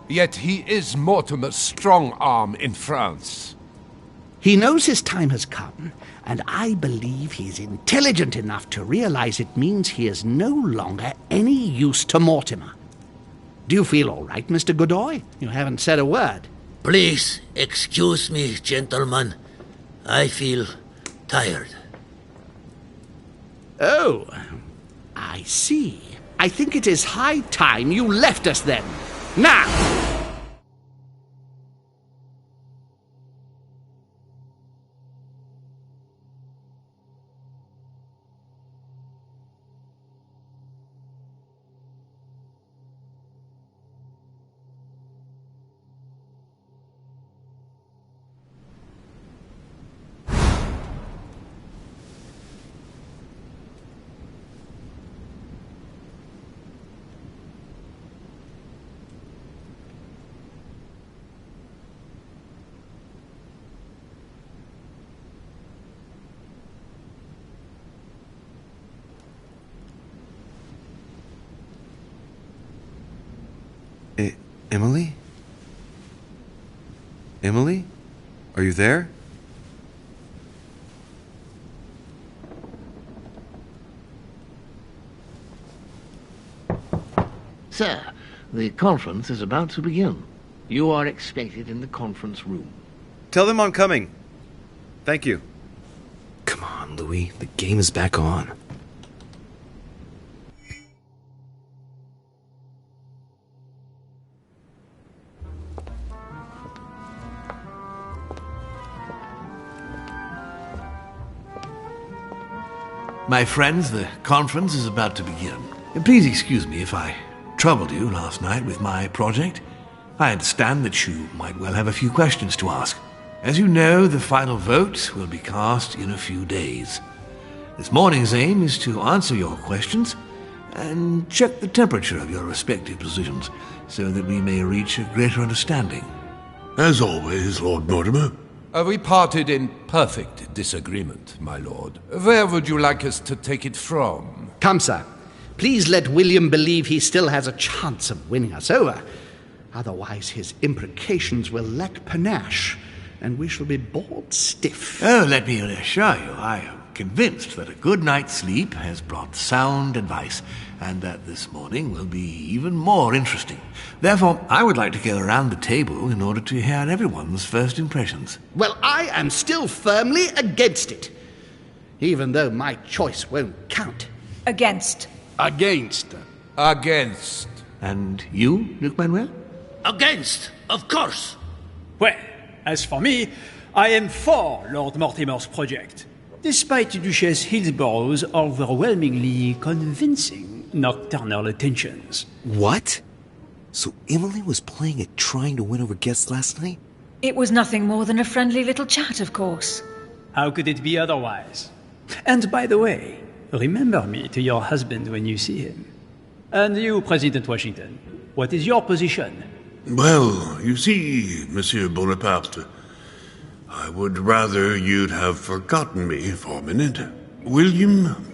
Yet he is Mortimer's strong arm in France. He knows his time has come, and I believe he is intelligent enough to realize it means he is no longer any use to Mortimer. Do you feel all right, Mr. Godoy? You haven't said a word. Please excuse me, gentlemen. I feel tired. Oh, I see. I think it is high time you left us then. Now! Emily? Emily? Are you there? Sir, the conference is about to begin. You are expected in the conference room. Tell them I'm coming. Thank you. Come on, Louis. The game is back on. My friends, the conference is about to begin. Please excuse me if I troubled you last night with my project. I understand that you might well have a few questions to ask. As you know, the final vote will be cast in a few days. This morning's aim is to answer your questions and check the temperature of your respective positions so that we may reach a greater understanding. As always, Lord Mortimer. We parted in perfect disagreement, my lord. Where would you like us to take it from? Come, sir. Please let William believe he still has a chance of winning us over. Otherwise, his imprecations will lack panache, and we shall be bored stiff. Oh, let me assure you, I am convinced that a good night's sleep has brought sound advice, and that this morning will be even more interesting. Therefore, I would like to go around the table in order to hear everyone's first impressions. Well, I am still firmly against it, even though my choice won't count. Against. Against. Against. And you, Luc Manuel? Against, of course. Well, as for me, I am for Lord Mortimer's project, despite Duchess Hillsborough's overwhelmingly convincing nocturnal attentions. What? So Emily was playing at trying to win over guests last night? It was nothing more than a friendly little chat, of course. How could it be otherwise? And by the way, remember me to your husband when you see him. And you, President Washington, what is your position? Well, you see, Monsieur Bonaparte, I would rather you'd have forgotten me for a minute. William,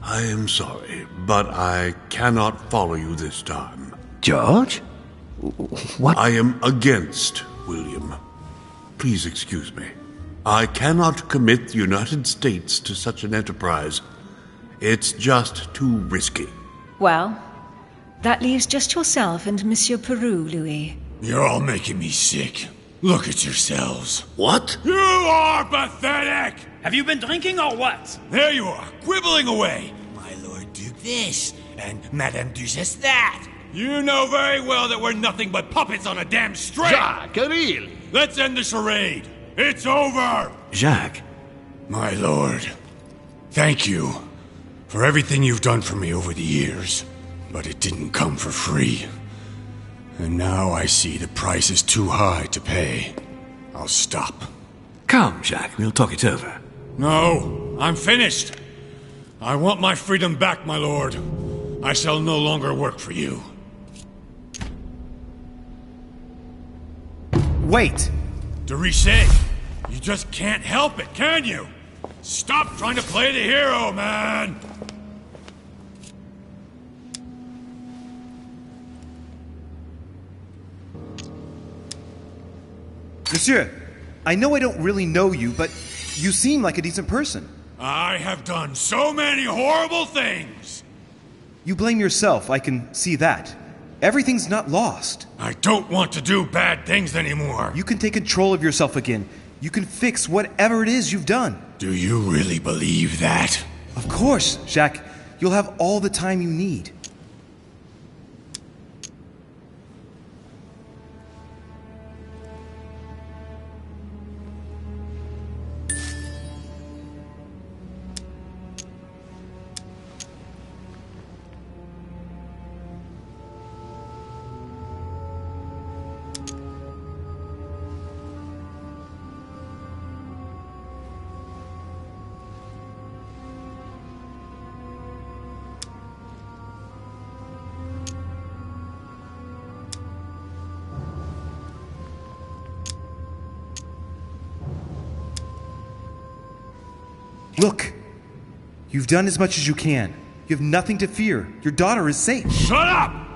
I am sorry, but I cannot follow you this time. George? What? I am against William. Please excuse me. I cannot commit the United States to such an enterprise. It's just too risky. Well, that leaves just yourself and Monsieur Peru, Louis. You're all making me sick. Look at yourselves. What? You are pathetic! Have you been drinking or what? There you are, quibbling away. My Lord Duke this, and Madame Duchess that. You know very well that we're nothing but puppets on a damn string. Jacques, really? Let's end the charade. It's over. Jacques? My lord, thank you for everything you've done for me over the years. But it didn't come for free. And now I see the price is too high to pay. I'll stop. Come, Jacques, we'll talk it over. No, I'm finished. I want my freedom back, my lord. I shall no longer work for you. Wait! De Richet, you just can't help it, can you? Stop trying to play the hero, man! Monsieur, I know I don't really know you, but you seem like a decent person. I have done so many horrible things! You blame yourself, I can see that. Everything's not lost. I don't want to do bad things anymore. You can take control of yourself again. You can fix whatever it is you've done. Do you really believe that? Of course, Jacques. You'll have all the time you need. Look, you've done as much as you can. You have nothing to fear. Your daughter is safe. Shut up!